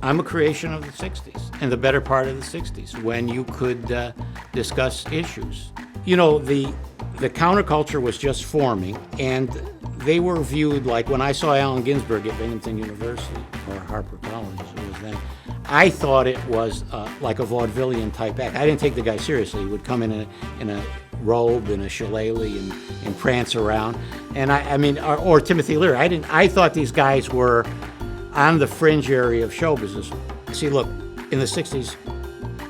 I'm a creation of the 60s, and the better part of the 60s, when you could discuss issues. You know, the counterculture was just forming, and they were viewed like, when I saw Allen Ginsberg at Binghamton University, or Harper College as it was then, I thought it was like a vaudevillian type act. I didn't take the guy seriously. He would come in a robe and a shillelagh and prance around. And I mean, or Timothy Leary. I thought these guys were on the fringe area of show business. See, look, in the 60s,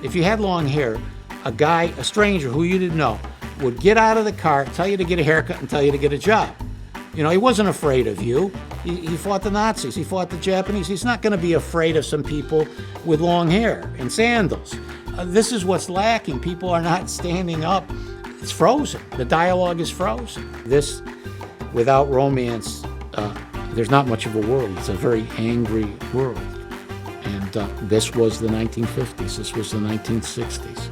if you had long hair, a stranger who you didn't know, would get out of the car, tell you to get a haircut, and tell you to get a job. You know, he wasn't afraid of you. He fought the Nazis. He fought the Japanese. He's not going to be afraid of some people with long hair and sandals. This is what's lacking. People are not standing up. It's frozen. The dialogue is frozen. This, without romance, there's not much of a world. It's a very angry world. And this was the 1950s. This was the 1960s.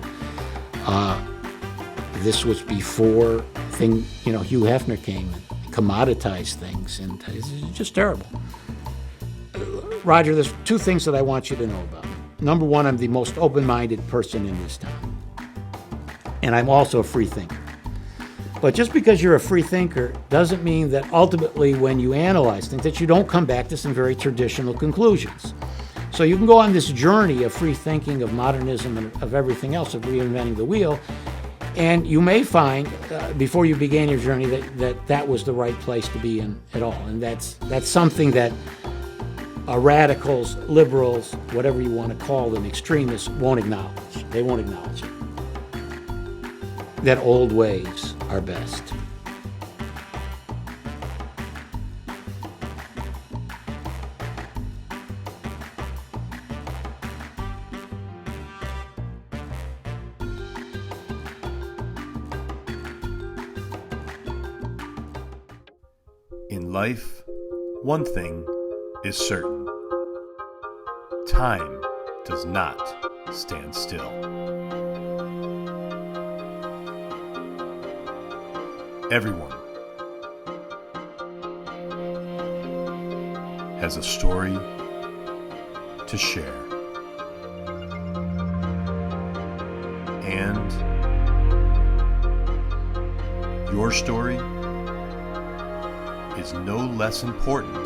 This was before Hugh Hefner came and commoditized things, and it's just terrible. Roger, there's two things that I want you to know about. Number one, I'm the most open-minded person in this town. And I'm also a free thinker. But just because you're a free thinker doesn't mean that ultimately when you analyze things that you don't come back to some very traditional conclusions. So you can go on this journey of free thinking, of modernism, and of everything else, of reinventing the wheel, and you may find, before you began your journey, that was the right place to be in at all. And that's something that radicals, liberals, whatever you want to call them, extremists, won't acknowledge. They won't acknowledge it. That old ways are best. In life, one thing is certain. Time does not stand still. Everyone has a story to share. And your story is no less important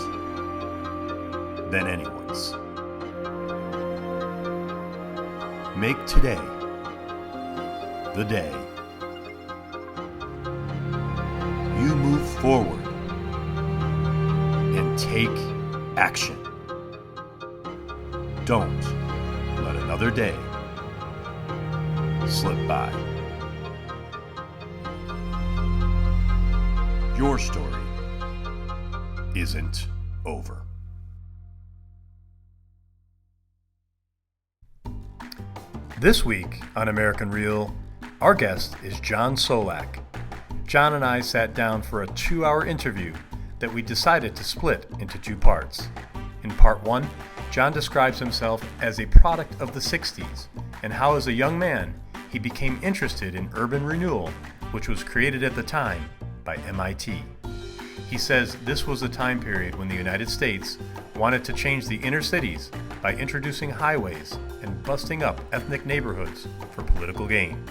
than anyone's. Make today the day you move forward and take action. Don't let another day slip by. Your story isn't over. This week on American Real, our guest is John Solak. John and I sat down for a 2-hour interview that we decided to split into 2 parts. In part 1, John describes himself as a product of the 60s and how as a young man he became interested in urban renewal, which was created at the time by MIT. He says this was a time period when the United States wanted to change the inner cities by introducing highways and busting up ethnic neighborhoods for political gain.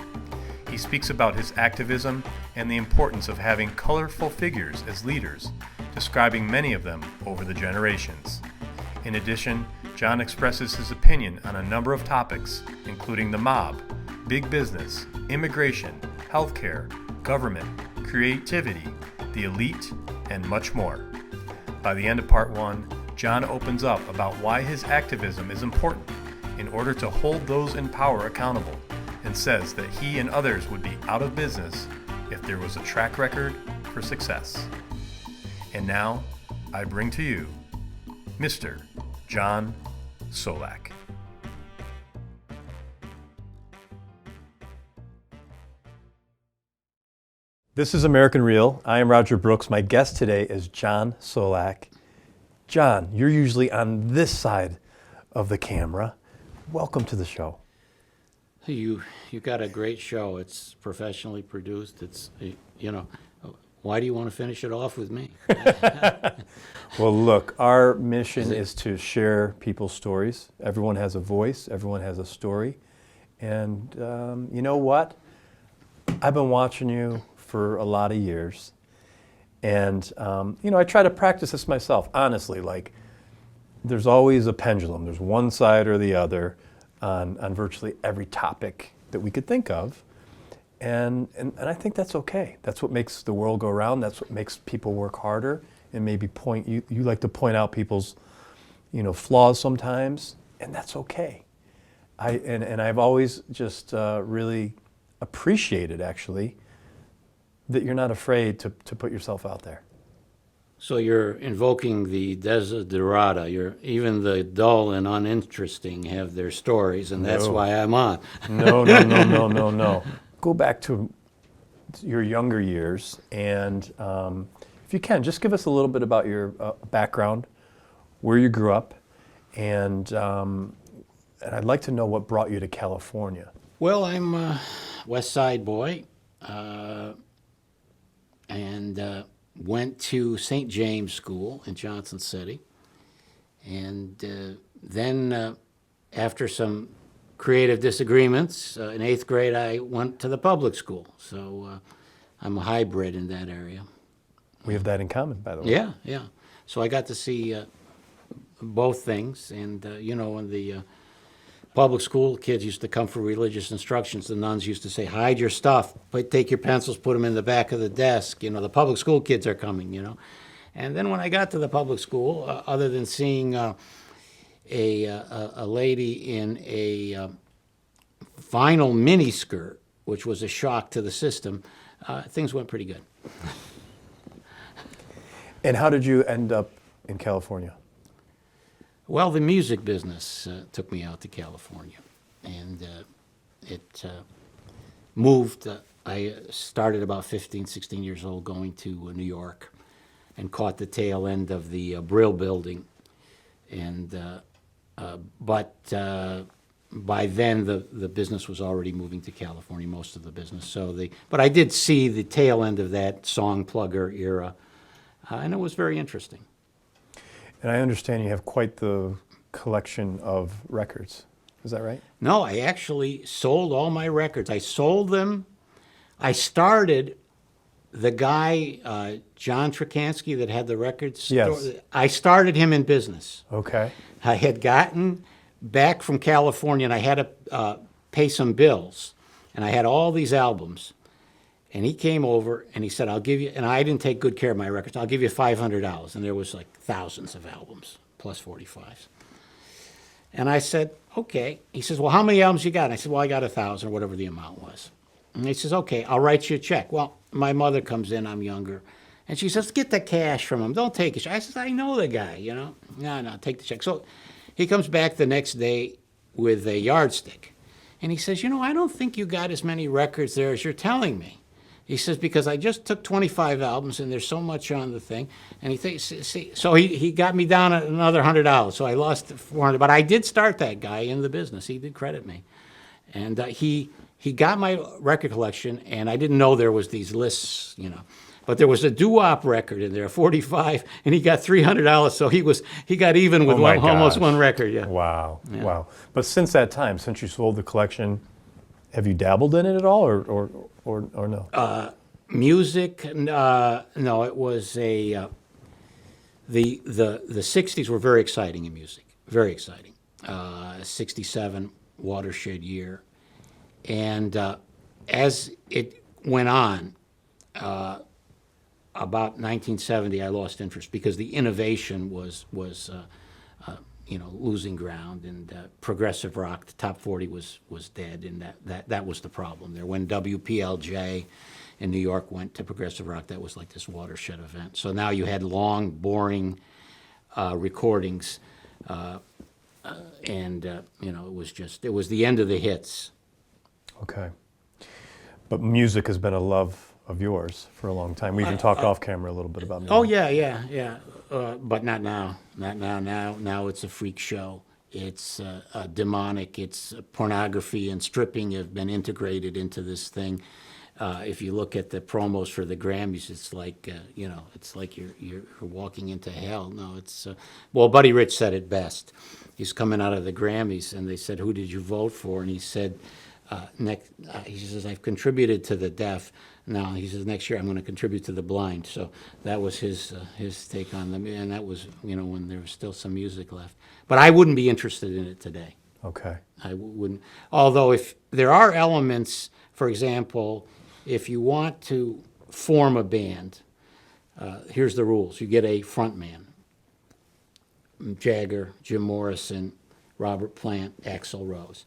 He speaks about his activism and the importance of having colorful figures as leaders, describing many of them over the generations. In addition, John expresses his opinion on a number of topics, including the mob, big business, immigration, healthcare, government, creativity, the elite, and much more. By the end of part 1, John opens up about why his activism is important in order to hold those in power accountable, and says that he and others would be out of business if there was a track record for success. And now, I bring to you Mr. John Solak. This is American Real. I am Roger Brooks. My guest today is John Solak. John, you're usually on this side of the camera. Welcome to the show. You got a great show. It's professionally produced. It's, why do you want to finish it off with me? Well, look, our mission is to share people's stories. Everyone has a voice. Everyone has a story. And you know what? I've been watching you for a lot of years. And, I try to practice this myself, honestly. Like, there's always a pendulum. There's one side or the other on virtually every topic that we could think of. And I think that's okay. That's what makes the world go round. That's what makes people work harder and maybe you like to point out people's, flaws sometimes, and that's okay. I've always just really appreciated, actually, that you're not afraid to put yourself out there. So you're invoking the desiderata. Even the dull and uninteresting have their stories, and that's why I'm on. No. Go back to your younger years, and if you can, just give us a little bit about your background, where you grew up, and I'd like to know what brought you to California. Well, I'm a West Side boy, and went to St. James School in Johnson City. And then after some creative disagreements, in 8th grade I went to the public school. So I'm a hybrid in that area. We have that in common, by the way. Yeah. So I got to see both things. And, when the public school kids used to come for religious instructions, the nuns used to say, hide your stuff, take your pencils, put them in the back of the desk. The public school kids are coming, And then when I got to the public school, other than seeing a lady in a vinyl miniskirt, which was a shock to the system, things went pretty good. And how did you end up in California? Well, the music business took me out to California, and it moved. I started about 15, 16 years old going to New York and caught the tail end of the Brill Building. And but by then, the business was already moving to California, most of the business. But I did see the tail end of that song plugger era, and it was very interesting. And I understand you have quite the collection of records. Is that right? No, I actually sold all my records. I sold them. I started the guy, John Trakansky, that had the record store. Yes. I started him in business. Okay. I had gotten back from California, and I had to pay some bills. And I had all these albums. And he came over, and he said, I'll give you, and I didn't take good care of my records, I'll give you $500. And there was like thousands of albums, plus 45s. And I said, okay. He says, well, how many albums you got? And I said, well, I got 1,000, or whatever the amount was. And he says, okay, I'll write you a check. Well, my mother comes in, I'm younger, and she says, get the cash from him. Don't take it. I said, I know the guy, No, take the check. So he comes back the next day with a yardstick. And he says, I don't think you got as many records there as you're telling me. He says, because I just took 25 albums and there's so much on the thing. And he thinks, so he got me down at another $100. So I lost $400. But I did start that guy in the business. He did credit me. And he got my record collection, and I didn't know there was these lists, But there was a doo-wop record in there, 45, and he got $300. So he got even with almost one record. Yeah. Wow. Yeah. Wow. But since that time, since you sold the collection, have you dabbled in it at all, or no? Music, no. It was the 60s were very exciting in music, very exciting. 67 watershed year, and as it went on, about 1970, I lost interest because the innovation was losing ground, and progressive rock, the top 40 was dead, and that was the problem there. When WPLJ in New York went to progressive rock, that was like this watershed event. So now you had long, boring recordings, and it was the end of the hits. Okay. But music has been a love of yours for a long time. We even talked off camera a little bit about music. Oh, yeah. But not now. Not now. Now it's a freak show. It's demonic. It's pornography and stripping have been integrated into this thing. If you look at the promos for the Grammys, it's like it's like you're walking into hell. No, it's well, Buddy Rich said it best. He's coming out of the Grammys, and they said, "Who did you vote for?" And he said, he says, "I've contributed to the deaf. Now," he says, "next year I'm going to contribute to the blind." So that was his take on them, and that was when there was still some music left. But I wouldn't be interested in it today. Okay. I wouldn't. Although if there are elements, for example, if you want to form a band, here's the rules. You get a front man. Jagger, Jim Morrison, Robert Plant, Axl Rose.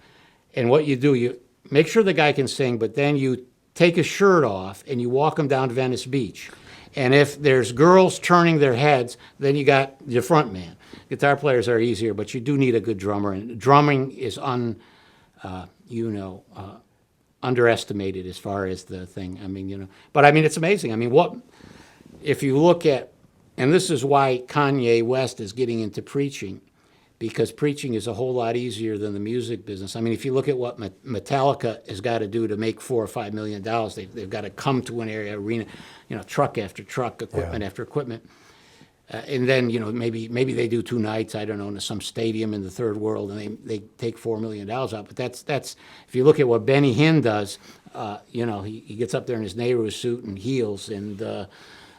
And what you do, you make sure the guy can sing, but then you take his shirt off and you walk him down Venice Beach. And if there's girls turning their heads, then you got your front man. Guitar players are easier, but you do need a good drummer. And drumming is underestimated as far as the thing. I mean, but I mean, it's amazing. I mean, if you look at, and this is why Kanye West is getting into preaching, because preaching is a whole lot easier than the music business. I mean, if you look at what Metallica has got to do to make $4 or $5 million, they've got to come to an arena, truck after truck, equipment after equipment. And then, maybe they do 2 nights, I don't know, in some stadium in the third world, and they take $4 million out. But that's if you look at what Benny Hinn does, he gets up there in his Nehru suit and heels, and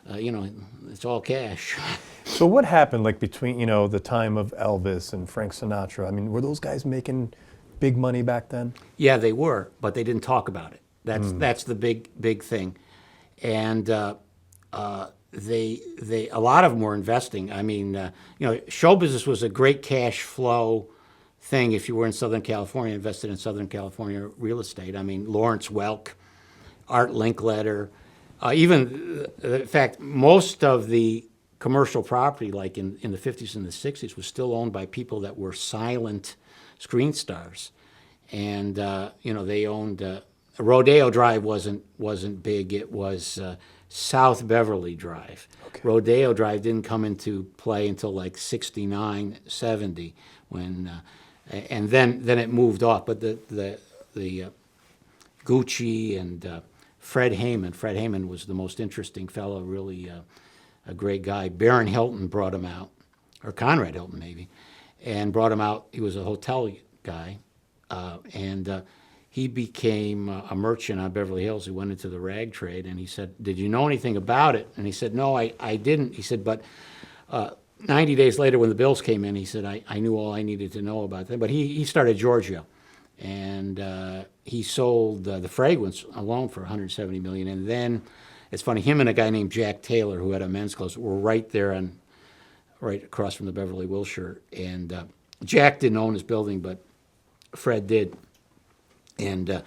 it's all cash. So what happened, like between the time of Elvis and Frank Sinatra? I mean, were those guys making big money back then? Yeah, they were, but they didn't talk about it. That's the big thing, and they a lot of them were investing. I mean, show business was a great cash flow thing. If you were in Southern California, invested in Southern California real estate. I mean, Lawrence Welk, Art Linkletter, in fact, most of the commercial property, like in the 50s and the 60s, was still owned by people that were silent screen stars, and they owned. Rodeo Drive wasn't big. It was South Beverly Drive. Okay. Rodeo Drive didn't come into play until like 69, 70, when, and then it moved off. But the Gucci and Fred Heyman was the most interesting fellow, really a great guy. Baron Hilton brought him out, or Conrad Hilton maybe, and brought him out. He was a hotel guy, and he became a merchant on Beverly Hills. He went into the rag trade, and he said, "Did you know anything about it?" And he said, "No, I didn't." He said, "But 90 days later when the bills came in," he said, I knew all I needed to know about that." But he started Giorgio, and he sold the fragrance alone for $170 million. And then, it's funny, him and a guy named Jack Taylor, who had a men's clothes, were right across from the Beverly Wilshire. And Jack didn't own his building, but Fred did. And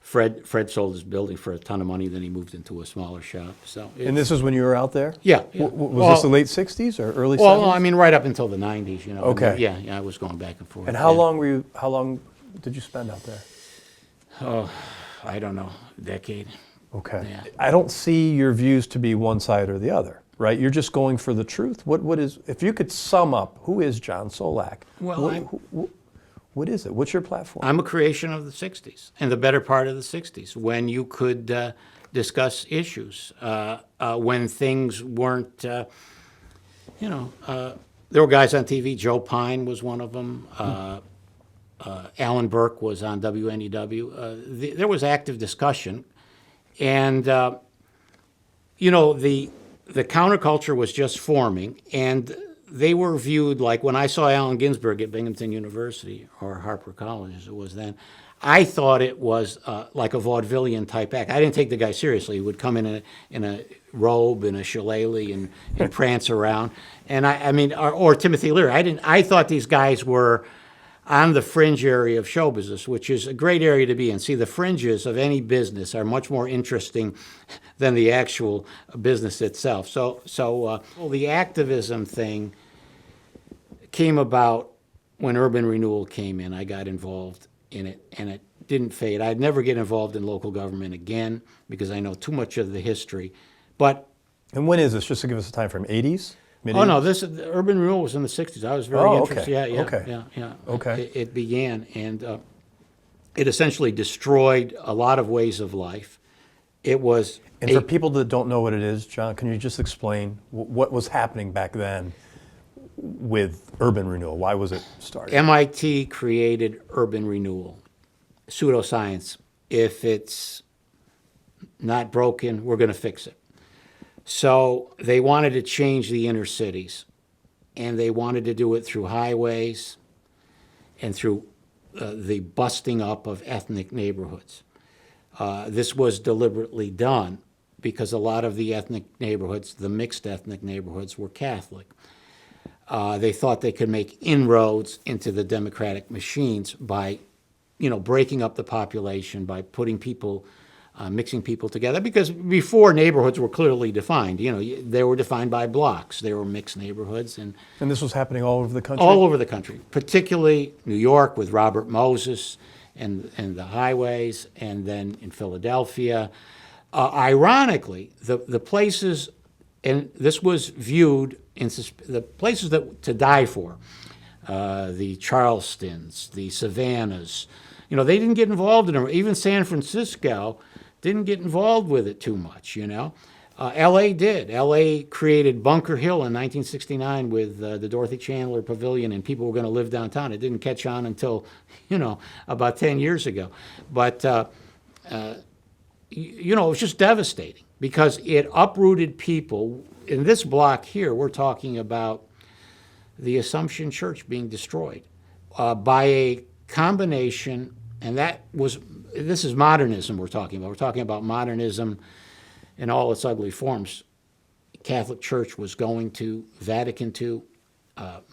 Fred sold his building for a ton of money. Then he moved into a smaller shop. So. And this is when you were out there? Yeah. Was this the late '60s or early '70s? Well, I mean, right up until the '90s. Okay. I mean, I was going back and forth. And how long did you spend out there? Oh, I don't know, a decade. Okay. Yeah. I don't see your views to be one side or the other, right? You're just going for the truth. What is? If you could sum up, who is John Solak? Well, what is it? What's your platform? I'm a creation of the 60s, and the better part of the 60s, when you could discuss issues, when things weren't, there were guys on TV. Joe Pine was one of them. Alan Burke was on WNEW. There was active discussion, and, the counterculture was just forming, and they were viewed like, when I saw Allen Ginsberg at Binghamton University, or Harper College as it was then, I thought it was like a vaudevillian type act. I didn't take the guy seriously. He would come in a robe and a shillelagh and prance around. And I mean, or Timothy Leary. I thought these guys were on the fringe area of show business, which is a great area to be in. See, the fringes of any business are much more interesting than the actual business itself. So the activism thing came about when Urban Renewal came in. I got involved in it, and it didn't fade. I'd never get involved in local government again because I know too much of the history. And when is this? Just to give us a time frame, 80s? Mid-80s? Oh no, Urban Renewal was in the 60s. I was very interested. Yeah. Okay. It began, and it essentially destroyed a lot of ways of life, It was And for people that don't know what it is, John, can you just explain what was happening back then with Urban Renewal? Why was it started? MIT created Urban Renewal, pseudoscience. If it's not broken, we're going to fix it. So they wanted to change the inner cities, and they wanted to do it through highways and through the busting up of ethnic neighborhoods. This was deliberately done because a lot of the ethnic neighborhoods, the mixed ethnic neighborhoods, were Catholic. They thought they could make inroads into the democratic machines by, breaking up the population, by putting people, mixing people together. Because before, neighborhoods were clearly defined. They were defined by blocks. They were mixed neighborhoods, and this was happening all over the country? all over the country, particularly New York with Robert Moses and the highways, and then in Philadelphia. Ironically, the places, and this was viewed in the places to die for, the Charlestons, the Savannahs, they didn't get involved in it. Even San Francisco didn't get involved with it too much, L.A. did. L.A. created Bunker Hill in 1969 with the Dorothy Chandler Pavilion, and people were going to live downtown. It didn't catch on until, about 10 years ago. But, it was just devastating because it uprooted people. In this block here, we're talking about the Assumption Church being destroyed by a combination, and this is modernism we're talking about. We're talking about modernism in all its ugly forms. Catholic Church was going to Vatican II,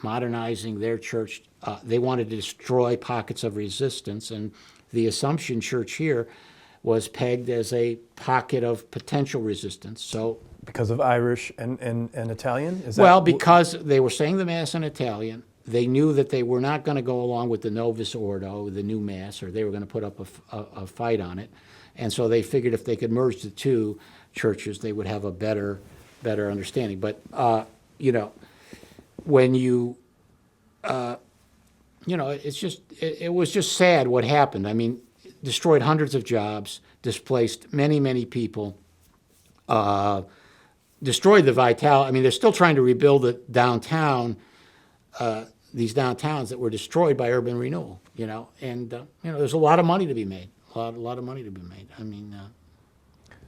modernizing their church. They wanted to destroy pockets of resistance, and the Assumption Church here was pegged as a pocket of potential resistance. So, because of Irish and Italian? Because they were saying the Mass in Italian. They knew that they were not going to go along with the Novus Ordo, the new Mass, or they were going to put up a fight on it. And so they figured if they could merge the two churches, they would have a better understanding. But, when you, it was just sad what happened. I mean, destroyed hundreds of jobs, displaced many, many people, destroyed the vitality. I mean, they're still trying to rebuild the downtown, these downtowns that were destroyed by urban renewal, and, there's a lot of money to be made, a lot of money to be made. I mean...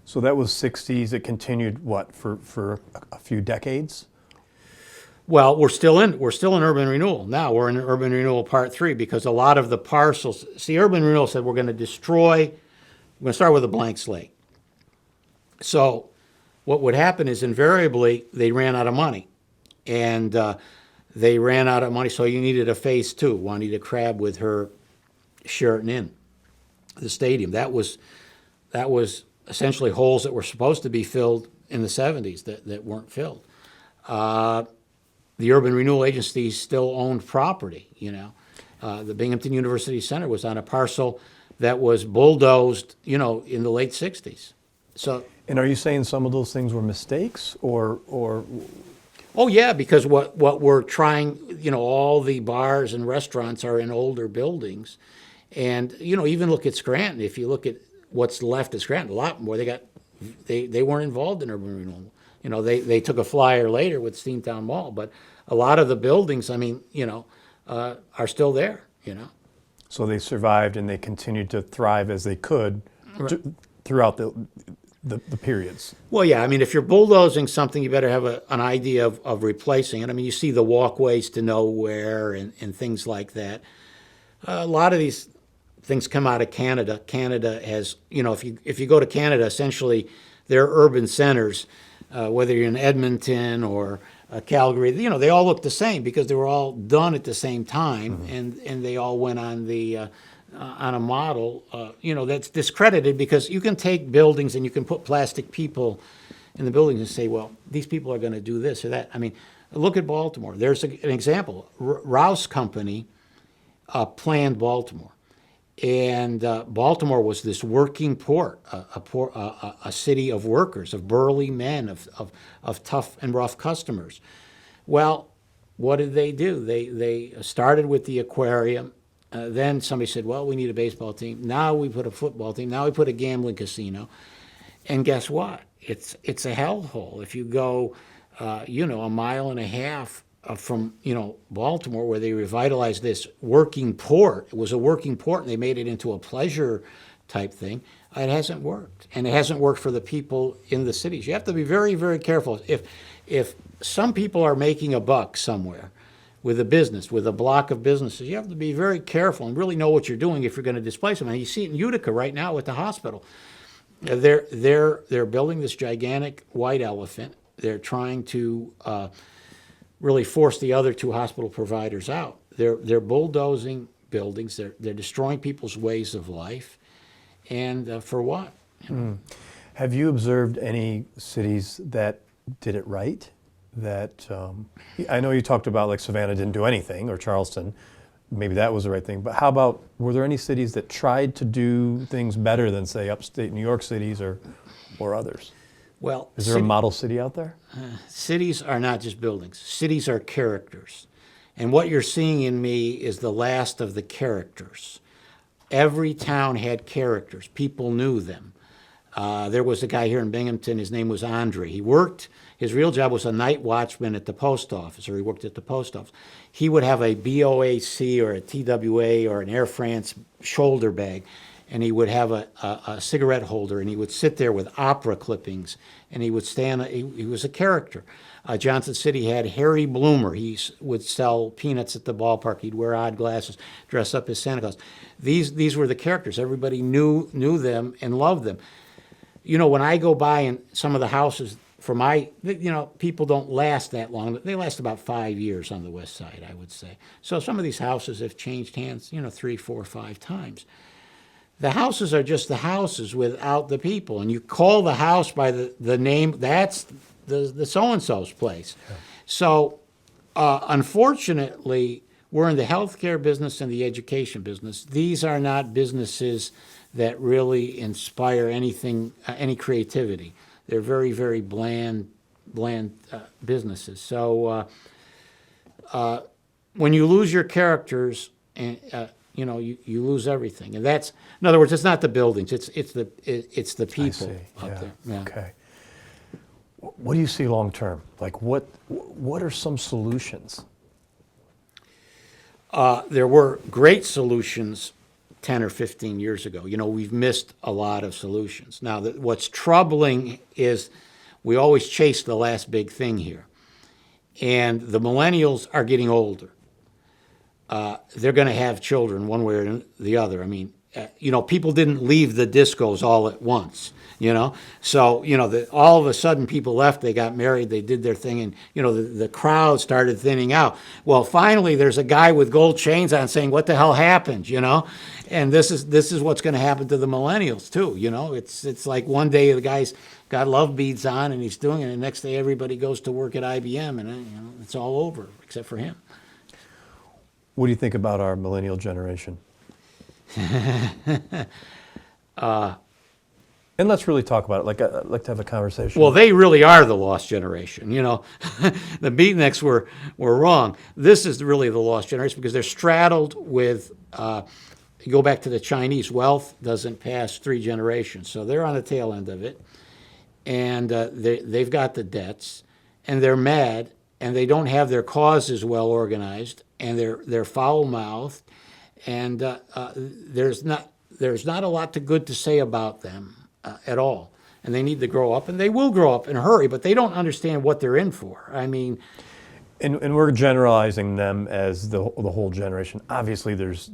So that was 60s. It continued, for a few decades? Well, we're still in urban renewal. Now we're in urban renewal part 3 because a lot of the parcels, urban renewal said we're going to start with a blank slate. So what would happen is invariably they ran out of money. And they ran out of money, so you needed a phase 2. Juanita Crabb with her Sheraton Inn, the stadium. That was essentially holes that were supposed to be filled in the 70s that weren't filled. The Urban Renewal Agency still owned property, The Binghamton University Center was on a parcel that was bulldozed, in the late 60s. So, and are you saying some of those things were mistakes or? Oh yeah, because what we're trying, all the bars and restaurants are in older buildings, and even look at Scranton. If you look at what's left of Scranton, a lot more. They weren't involved in urban renewal. They took a flyer later with Steamtown Mall, but a lot of the buildings, are still there. So they survived and they continued to thrive as they could throughout the periods. Well, yeah. If you're bulldozing something, you better have an idea of replacing it. You see the walkways to nowhere and things like that. A lot of these things come out of Canada. Canada has, if you go to Canada, essentially they're urban centers, whether you're in Edmonton or Calgary, they all look the same because they were all done at the same time, mm-hmm. and they all went on on a model, that's discredited because you can take buildings and you can put plastic people in the buildings and say, well, these people are going to do this or that. Look at Baltimore. There's an example. Rouse Company planned Baltimore. And Baltimore was this working port, a city of workers, of burly men, of tough and rough customers. Well, what did they do? They started with the aquarium. Then somebody said, well, we need a baseball team. Now we put a football team. Now we put a gambling casino. And guess what? It's a hellhole. If you go, a mile and a half from, Baltimore, where they revitalized this working port. It was a working port, and they made it into a pleasure type thing. It hasn't worked, and it hasn't worked for the people in the cities. You have to be very, very careful. If some people are making a buck somewhere with a business, with a block of businesses, you have to be very careful and really know what you're doing if you're going to displace them. And you see it in Utica right now with the hospital. They're building this gigantic white elephant. They're trying to really force the other two hospital providers out. They're bulldozing buildings. They're destroying people's ways of life. And for what? Have you observed any cities that did it right? That I know you talked about like Savannah didn't do anything, or Charleston. Maybe that was the right thing. But how about, were there any cities that tried to do things better than, say, upstate New York cities or others? Well, is there a model city out there? Cities are not just buildings. Cities are characters. And what you're seeing in me is the last of the characters. Every town had characters. People knew them. There was a guy here in Binghamton, his name was Andre. His real job was a night watchman at the post office, or he worked at the post office. He would have a BOAC or a TWA or an Air France shoulder bag, and he would have a cigarette holder, and he would sit there with opera clippings, and he would stand, he was a character. Johnson City had Harry Bloomer. He would sell peanuts at the ballpark. He'd wear odd glasses, dress up as Santa Claus. These were the characters. Everybody knew them and loved them. When I go by in some of the houses, people don't last that long. They last about 5 years on the west side, I would say. So some of these houses have changed hands, 3, 4, 5 times. The houses are just the houses without the people. And you call the house by the name, that's the so-and-so's place. Yeah. So unfortunately, we're in the healthcare business and the education business. These are not businesses that really inspire anything, any creativity. They're very, very bland businesses. So when you lose your characters, you lose everything. And that's, in other words, it's not the buildings. It's the people up there. Yeah. Okay. What do you see long term? Like what are some solutions? There were great solutions 10 or 15 years ago. We've missed a lot of solutions. Now, what's troubling is we always chase the last big thing here. And the millennials are getting older. They're going to have children one way or the other. I mean, people didn't leave the discos all at once, So, all of a sudden people left, they got married, they did their thing, and, the crowd started thinning out. Well, finally, there's a guy with gold chains on saying, what the hell happened, And this is what's going to happen to the millennials, too, It's like one day the guy's got love beads on and he's doing it, and the next day everybody goes to work at IBM, and, it's all over, except for him. What do you think about our millennial generation? And let's really talk about it. I'd like to have a conversation. Well, they really are the lost generation. The beatniks were wrong. This is really the lost generation because they're straddled with, you go back to the Chinese, wealth doesn't pass 3 generations. So they're on the tail end of it. And they've got the debts, and they're mad, and they don't have their causes well organized, and they're foul-mouthed, and there's not a lot good to say about them at all. And they need to grow up, and they will grow up in a hurry, but they don't understand what they're in for. I mean, and we're generalizing them as the whole generation. Obviously, there's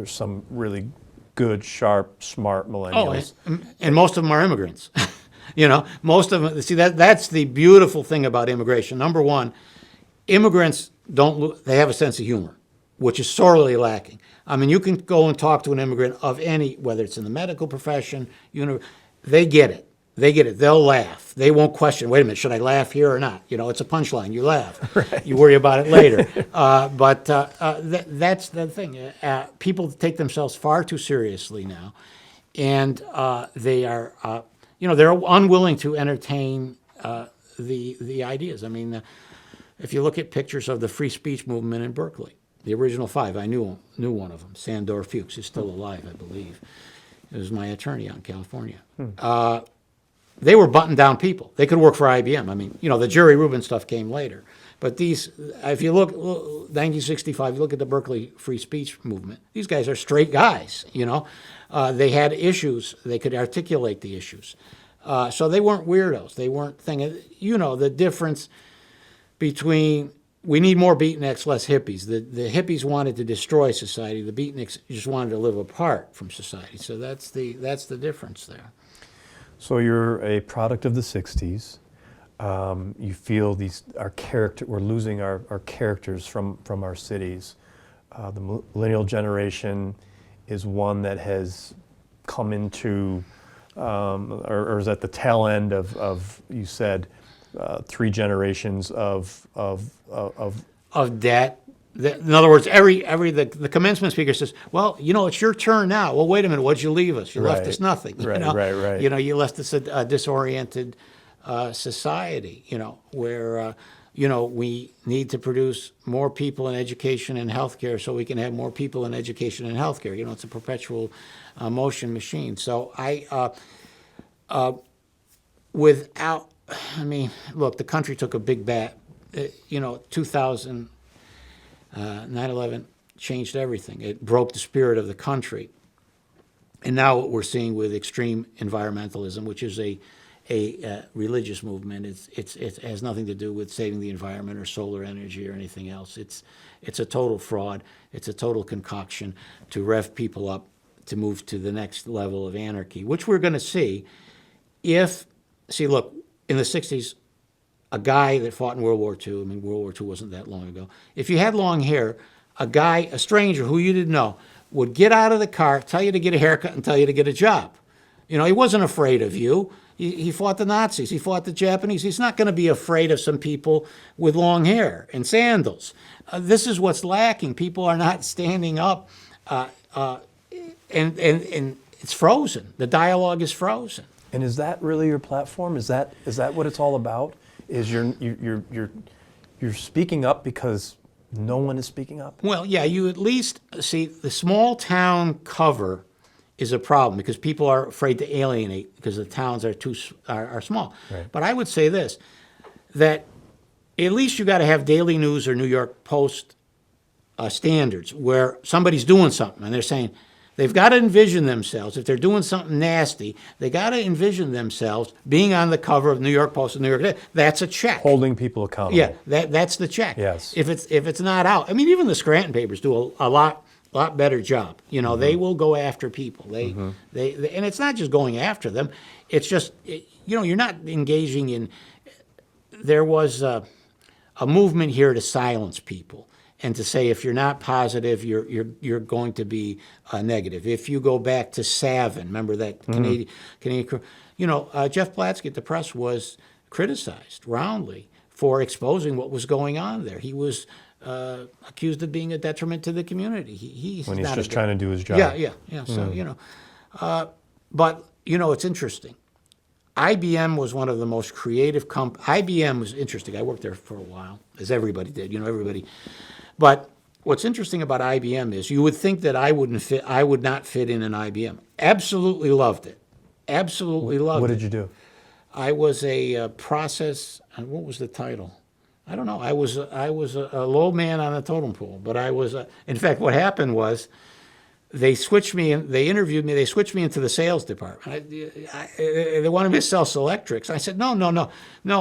some really good, sharp, smart millennials. Oh, and most of them are immigrants. Most of them. See, that's the beautiful thing about immigration. Number one, immigrants they have a sense of humor, which is sorely lacking. I mean, you can go and talk to an immigrant of any, whether it's in the medical profession, they get it. They get it. They'll laugh. They won't question, wait a minute, should I laugh here or not? It's a punchline. You laugh. Right. You worry about it later. But that's the thing. People take themselves far too seriously now. And they are, they're unwilling to entertain the ideas. I mean, if you look at pictures of the free speech movement in Berkeley, the original 5, I knew one of them, Sandor Fuchs, is still alive, I believe. It was my attorney out in California. They were buttoned-down people. They could work for IBM. I mean, the Jerry Rubin stuff came later. But these, if you look, 1965, you look at the Berkeley free speech movement, these guys are straight guys, They had issues. They could articulate the issues. So they weren't weirdos. They weren't thinking, the difference between, we need more beatniks, less hippies. The hippies wanted to destroy society. The beatniks just wanted to live apart from society. So that's the difference there. So you're a product of the 60s. You feel we're losing our characters from our cities. The millennial generation is one that has come into, or is at the tail end of you said, 3 generations of debt. In other words, the commencement speaker says, "Well, it's your turn now." Well, wait a minute. What'd you leave us? You left us nothing. Right. You left us a disoriented society. Where we need to produce more people in education and healthcare so we can have more people in education and healthcare. It's a perpetual motion machine. So look, the country took a big bat. 2000. 9/11 changed everything. It broke the spirit of the country. And now what we're seeing with extreme environmentalism, which is a religious movement, it has nothing to do with saving the environment or solar energy or anything else. It's a total fraud. It's a total concoction to rev people up to move to the next level of anarchy, which we're going to see look, in the 60s, a guy that fought in World War II, World War II wasn't that long ago. If you had long hair, a stranger who you didn't know, would get out of the car, tell you to get a haircut, and tell you to get a job. He wasn't afraid of you. He fought the Nazis. He fought the Japanese. He's not going to be afraid of some people with long hair and sandals. This is what's lacking. People are not standing up, and it's frozen. The dialogue is frozen. And is that really your platform? Is that what it's all about? Is you're speaking up because no one is speaking up? Well, yeah, you at least see the small town cover is a problem because people are afraid to alienate because the towns are small. Right. But I would say this, that at least you got to have Daily News or New York Post standards where somebody's doing something and they're saying, they've got to envision themselves, if they're doing something nasty, they got to envision themselves being on the cover of New York Post and New York. That's a check. Holding people accountable. Yeah, that's the check. Yes. If it's not out, even the Scranton papers do a lot better job. They will go after people. They and it's not just going after them. It's just you're not engaging in. There was a movement here to silence people. And to say if you're not positive, you're going to be negative. If you go back to Savin, remember that Canadian, Jeff Platsky at the press was criticized roundly for exposing what was going on there. He was accused of being a detriment to the community. He's just trying to do his job. Yeah. So but it's interesting. IBM was one of the most creative IBM was interesting. I worked there for a while, as everybody did. Everybody. But what's interesting about IBM is you would think that I would not fit in an IBM. Absolutely loved it. Absolutely loved it. What did you do? I was a process, what was the title? I don't know. I was a low man on a totem pole, but I was, in fact, what happened was they interviewed me, they switched me into the sales department. They wanted me to sell Selectrics. I said, no,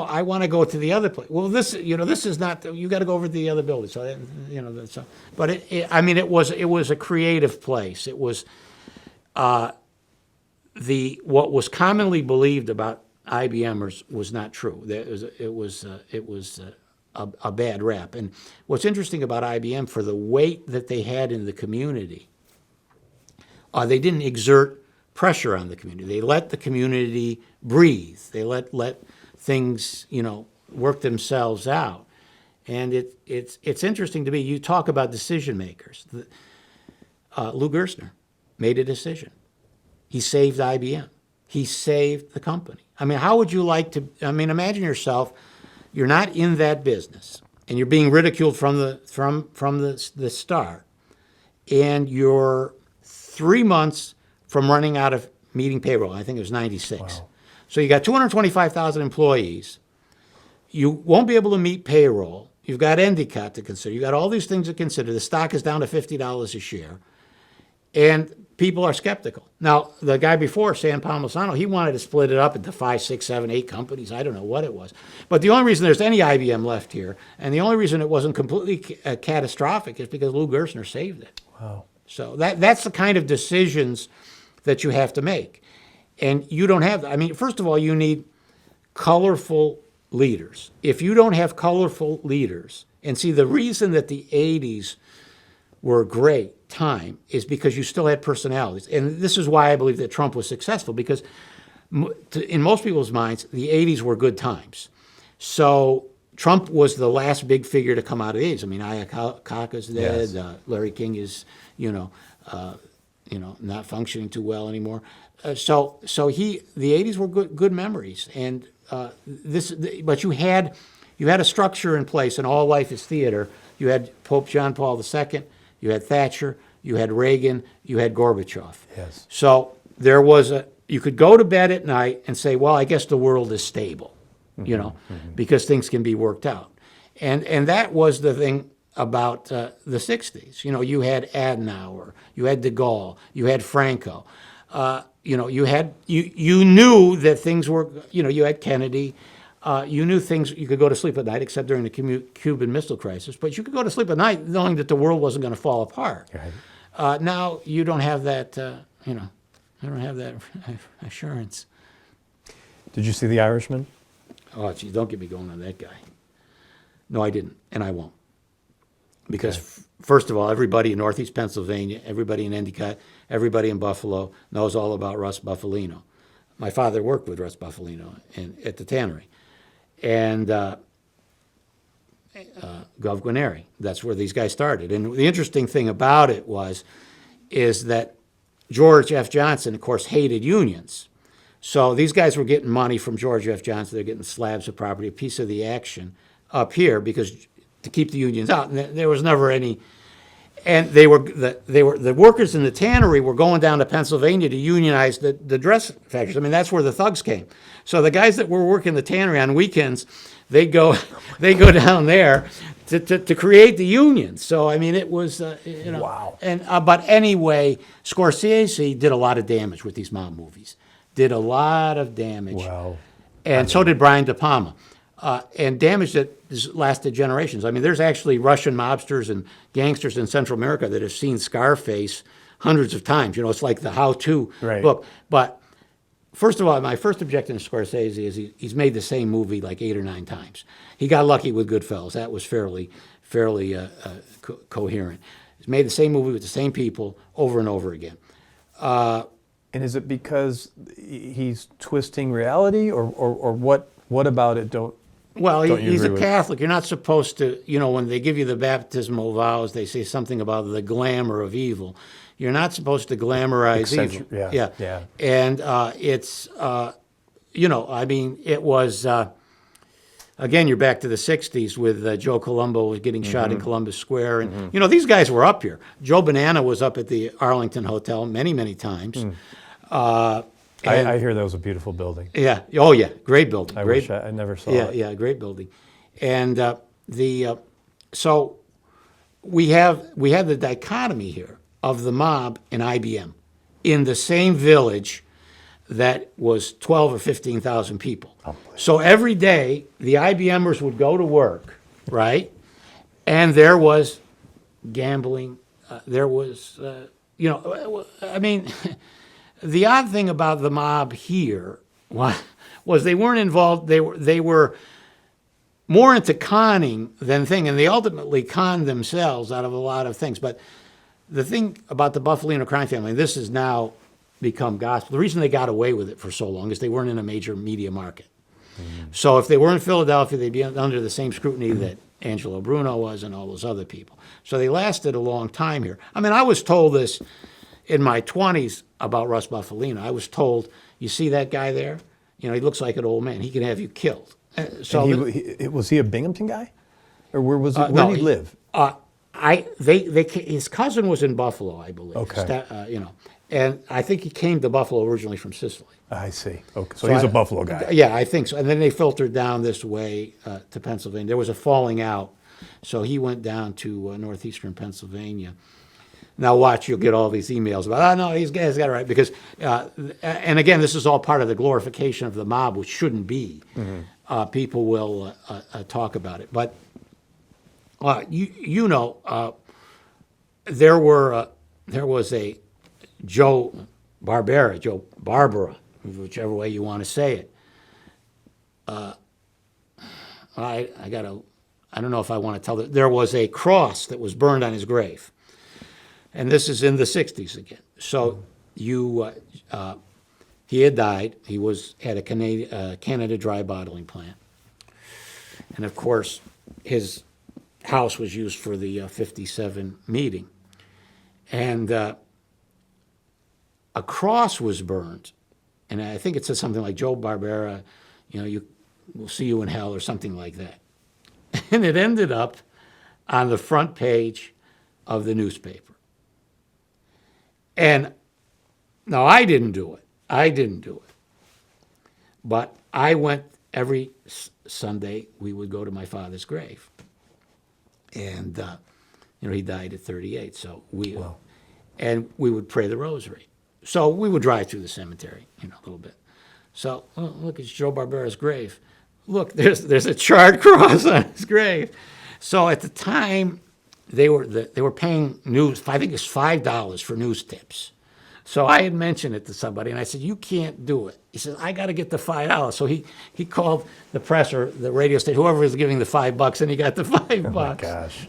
I want to go to the other place. Well, this is not, you got to go over to the other building. So, but it was a creative place. It was, what was commonly believed about IBMers was not true. It was a bad rap. And what's interesting about IBM, for the weight that they had in the community, they didn't exert pressure on the community. They let the community breathe. They let things, work themselves out. And it's interesting to me. You talk about decision makers. Lou Gerstner made a decision. He saved IBM. He saved the company. How would you like to? Imagine yourself. You're not in that business, and you're being ridiculed from the start, and you're 3 months from running out of meeting payroll. I think it was 96. Wow. So you got 225,000 employees. You won't be able to meet payroll. You've got Endicott to consider. You've got all these things to consider. The stock is down to $50 a share. And people are skeptical. Now, the guy before, San Palmisano, he wanted to split it up into 5, 6, 7, 8 companies. I don't know what it was. But the only reason there's any IBM left here, and the only reason it wasn't completely catastrophic, is because Lou Gerstner saved it. Wow. So that's the kind of decisions that you have to make. And you don't have, I mean, first of all, you need colorful leaders. If you don't have colorful leaders, and see, the reason that the 80s were a great time is because you still had personalities. And this is why I believe that Trump was successful, because in most people's minds, the 80s were good times. So Trump was the last big figure to come out of the 80s. I mean, Ayaka's dead. Yes. Larry King is, not functioning too well anymore. So the 80s were good memories. And but you had a structure in place, and all life is theater. You had Pope John Paul II. You had Thatcher, you had Reagan, you had Gorbachev. Yes. So there was you could go to bed at night and say, well, I guess the world is stable, because things can be worked out. And that was the thing about the 60s. You had Adenauer, you had de Gaulle, you had Franco. You knew that things were, you had Kennedy. You knew things, you could go to sleep at night, except during the Cuban Missile Crisis, but you could go to sleep at night knowing that the world wasn't going to fall apart. Right. Now you don't have that, I don't have that assurance. Did you see The Irishman? Oh, geez, don't get me going on that guy. No, I didn't, and I won't. Because, first of all, everybody in Northeast Pennsylvania, everybody in Endicott, everybody in Buffalo knows all about Russ Buffalino. My father worked with Russ Buffalino at the tannery. And Gov Guarneri, that's where these guys started. And the interesting thing about it is that George F. Johnson, of course, hated unions. So these guys were getting money from George F. Johnson. They're getting slabs of property, a piece of the action up here to keep the unions out. And there was never any. And the workers in the tannery were going down to Pennsylvania to unionize the dress factories. I mean, that's where the thugs came. So the guys that were working the tannery on weekends, they go down there to create the unions. So I mean, it was Wow. And but anyway, Scorsese did a lot of damage with these mob movies. Did a lot of damage. Wow. And so did Brian De Palma. And damage that has lasted generations. I mean, there's actually Russian mobsters and gangsters in Central America that have seen Scarface hundreds of times. It's like the how-to book. But first of all, my first objection to Scorsese is he's made the same movie like 8 or 9 times. He got lucky with Goodfellas. That was fairly coherent. He's made the same movie with the same people over and over again. And is it because he's twisting reality, or what about it Well, he's a Catholic. You're not supposed to, when they give you the baptismal vows, they say something about the glamour of evil. You're not supposed to glamorize evil. Yeah. And it's, I mean, it was, again, you're back to the 60s with Joe Colombo getting shot in Columbus Square. And, these guys were up here. Joe Banana was up at the Arlington Hotel many, many times. I hear that was a beautiful building. Yeah. Oh, yeah. Great building. I wish I never saw it. Yeah, great building. And so we have the dichotomy here of the mob and IBM in the same village that was 12 or 15,000 people. So every day the IBMers would go to work, right? And there was gambling. There was, I mean. The odd thing about the mob here was they weren't involved. They were more into conning than thing, and they ultimately conned themselves out of a lot of things. But the thing about the Buffalino crime family, this has now become gospel. The reason they got away with it for so long is they weren't in a major media market. So if they were in Philadelphia, they'd be under the same scrutiny that Angelo Bruno was and all those other people. So they lasted a long time here. I mean, I was told this in my 20s about Russ Buffalino. I was told, you see that guy there? He looks like an old man. He can have you killed. So was he a Binghamton guy? Or where did he live? His cousin was in Buffalo, I believe. Okay. And I think he came to Buffalo originally from Sicily. I see. Okay, so he's a Buffalo guy. Yeah, I think so. And then they filtered down this way to Pennsylvania. There was a falling out, so he went down to northeastern Pennsylvania. Now watch, you'll get all these emails about, oh, no, he's got it right. Because, and again, this is all part of the glorification of the mob, which shouldn't be. People will talk about it. But, there was a Joe Barbara, whichever way you want to say it. I don't know if I want to tell that. There was a cross that was burned on his grave. And this is in the 60s again. So he had died. He had a Canada Dry bottling plant. And of course, his house was used for the 57 meeting. And a cross was burned. And I think it says something like, Joe Barbera, we'll see you in hell, or something like that. And it ended up on the front page of the newspaper. And now I didn't do it. But I went every Sunday. We would go to my father's grave. And, he died at 38. So and we would pray the rosary. So we would drive through the cemetery, a little bit. So, look, it's Joe Barbera's grave. Look, there's a charred cross on his grave. So at the time, they were paying I think it's $5 for news tips. So I had mentioned it to somebody, and I said, you can't do it. He said, I got to get the $5. So he called the press or the radio station, whoever was giving the $5, and he got the $5. Oh, my gosh.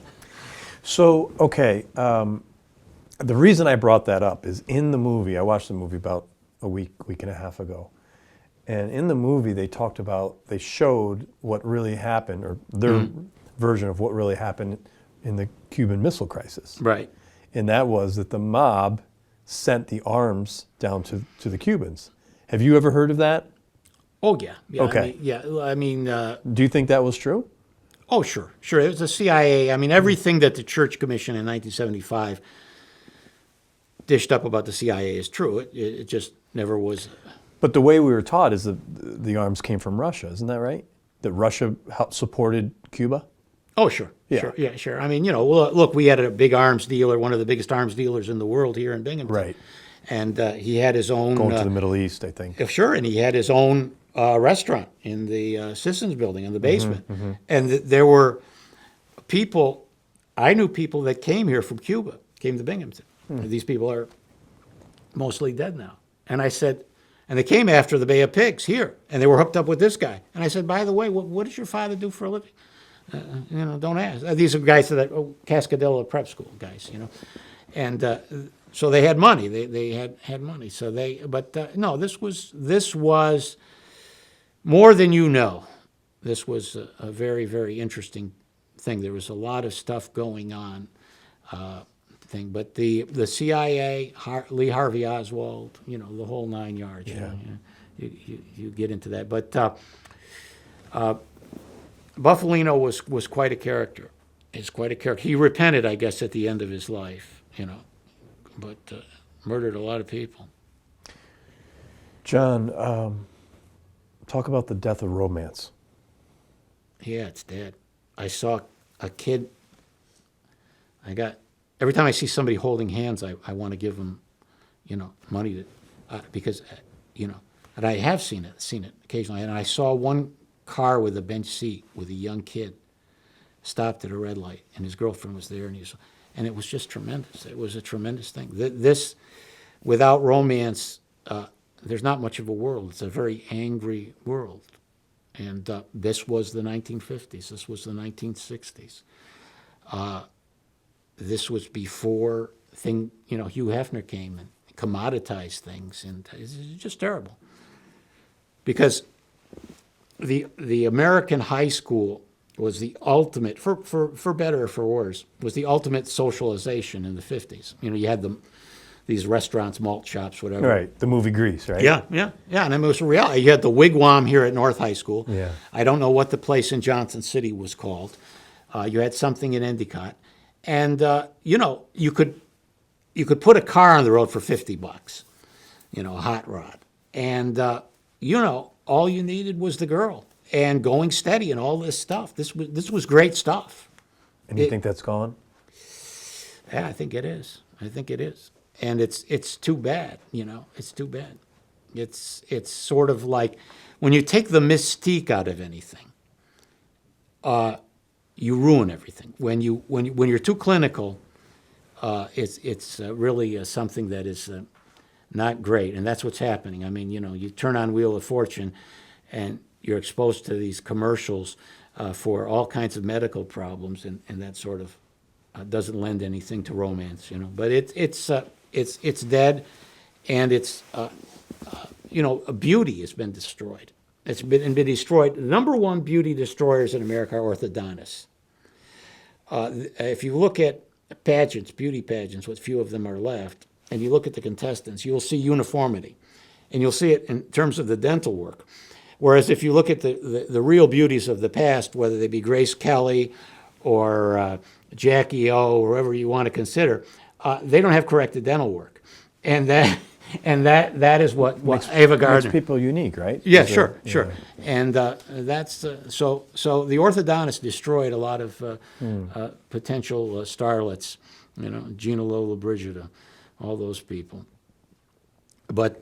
So, okay, the reason I brought that up is in the movie, I watched the movie about a week and a half ago, and in the movie they showed what really happened, or their version of what really happened in the Cuban Missile Crisis. Right. And that was that the mob sent the arms down to the Cubans. Have you ever heard of that? Oh, yeah. Okay. Do you think that was true? Oh, sure. It was the CIA. Everything that the Church Commission in 1975 dished up about the CIA is true. It just never was. But the way we were taught is that the arms came from Russia. Isn't that right? That Russia supported Cuba? Oh, sure. Yeah. Sure. Look, we had a big arms dealer, one of the biggest arms dealers in the world here in Binghamton. Right. And he had his own... Going to the Middle East, I think. Sure, and he had his own restaurant in the Sissons building in the basement. And there were people, I knew people that came here from Cuba, came to Binghamton. These people are mostly dead now. And I said, and they came after the Bay of Pigs here, and they were hooked up with this guy. And I said, by the way, what does your father do for a living? Don't ask. These are guys that Cascadilla prep school guys, and so they had money. They had money. So no, this was more than you know. This was a very, very interesting thing. There was a lot of stuff going on. But the CIA, Lee Harvey Oswald, the whole 9 yards. Yeah. You get into that, but. Buffalino was quite a character. He's quite a character. He repented, I guess, at the end of his life, but murdered a lot of people. John, talk about the death of romance. Yeah, it's dead. I saw a kid. Every time I see somebody holding hands, I want to give them, money because, and I have seen it occasionally. And I saw one car with a bench seat with a young kid stopped at a red light, and his girlfriend was there, and it was just tremendous. It was a tremendous thing. This, without romance, there's not much of a world. It's a very angry world, and this was the 1950s. This was the 1960s. This was before Hugh Hefner came and commoditized things, and it's just terrible. Because the American high school was the ultimate, for better or for worse, was the ultimate socialization in the 50s. You had these restaurants, malt shops, whatever. Right, the movie Grease, right? Yeah, and it was a reality. You had the Wigwam here at North High School. Yeah. I don't know what the place in Johnson City was called. You had something in Endicott. And, you could you could put a car on the road for $50, a hot rod. And, all you needed was the girl and going steady and all this stuff. This was great stuff. And you think that's gone? Yeah, I think it is. And it's too bad, it's too bad. It's sort of like when you take the mystique out of anything, you ruin everything. When you're too clinical, it's really something that is not great, and that's what's happening. I mean, you turn on Wheel of Fortune, and you're exposed to these commercials for all kinds of medical problems, and that sort of doesn't lend anything to romance, But it's dead, and it's beauty has been destroyed. It's been destroyed. The number one beauty destroyers in America are orthodontists. If you look at pageants, beauty pageants, what few of them are left, and you look at the contestants, you'll see uniformity. And you'll see it in terms of the dental work. Whereas if you look at the real beauties of the past, whether they be Grace Kelly or Jackie O, or whoever you want to consider, they don't have corrected dental work. And that is what Ava Gardner. Makes people unique, right? Yeah, sure. And that's so the orthodontist destroyed a lot of potential starlets, Gina Lola Brigida, all those people. But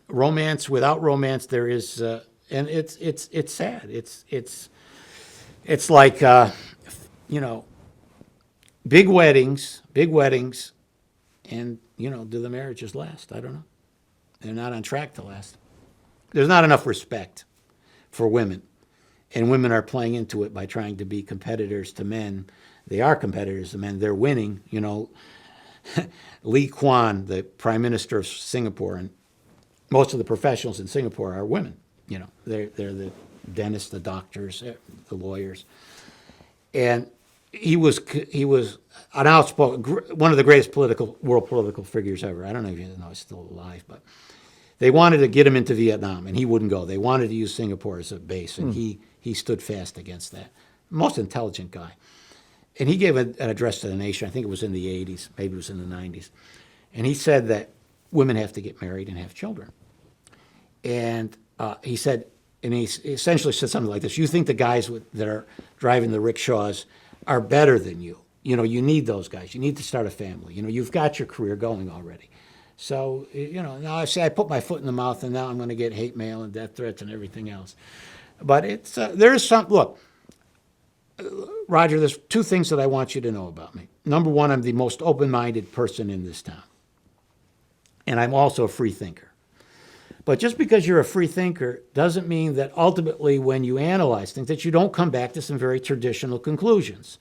romance, without romance, there is, and it's sad. It's like big weddings, and do the marriages last? I don't know. They're not on track to last. There's not enough respect for women, and women are playing into it by trying to be competitors to men. They are competitors to men. They're winning. Lee Kuan, the Prime Minister of Singapore, and most of the professionals in Singapore are women. They're the dentists, the doctors, the lawyers, and he was an outspoken, one of the greatest world political figures ever. I don't know if you know he's still alive, but they wanted to get him into Vietnam, and he wouldn't go. They wanted to use Singapore as a base, and he stood fast against that. Most intelligent guy. And he gave an address to the nation. I think it was in the 80s, maybe it was in the 90s. And he said that women have to get married and have children. And he said, and he essentially said something like this: you think the guys that are driving the rickshaws are better than you. You need those guys. You need to start a family. You've got your career going already. So, now I say I put my foot in the mouth, and now I'm going to get hate mail and death threats and everything else. But it's there's some, look, Roger, there's two things that I want you to know about me. Number one, I'm the most open-minded person in this town. And I'm also a free thinker. But just because you're a free thinker doesn't mean that ultimately when you analyze things that you don't come back to some very traditional conclusions.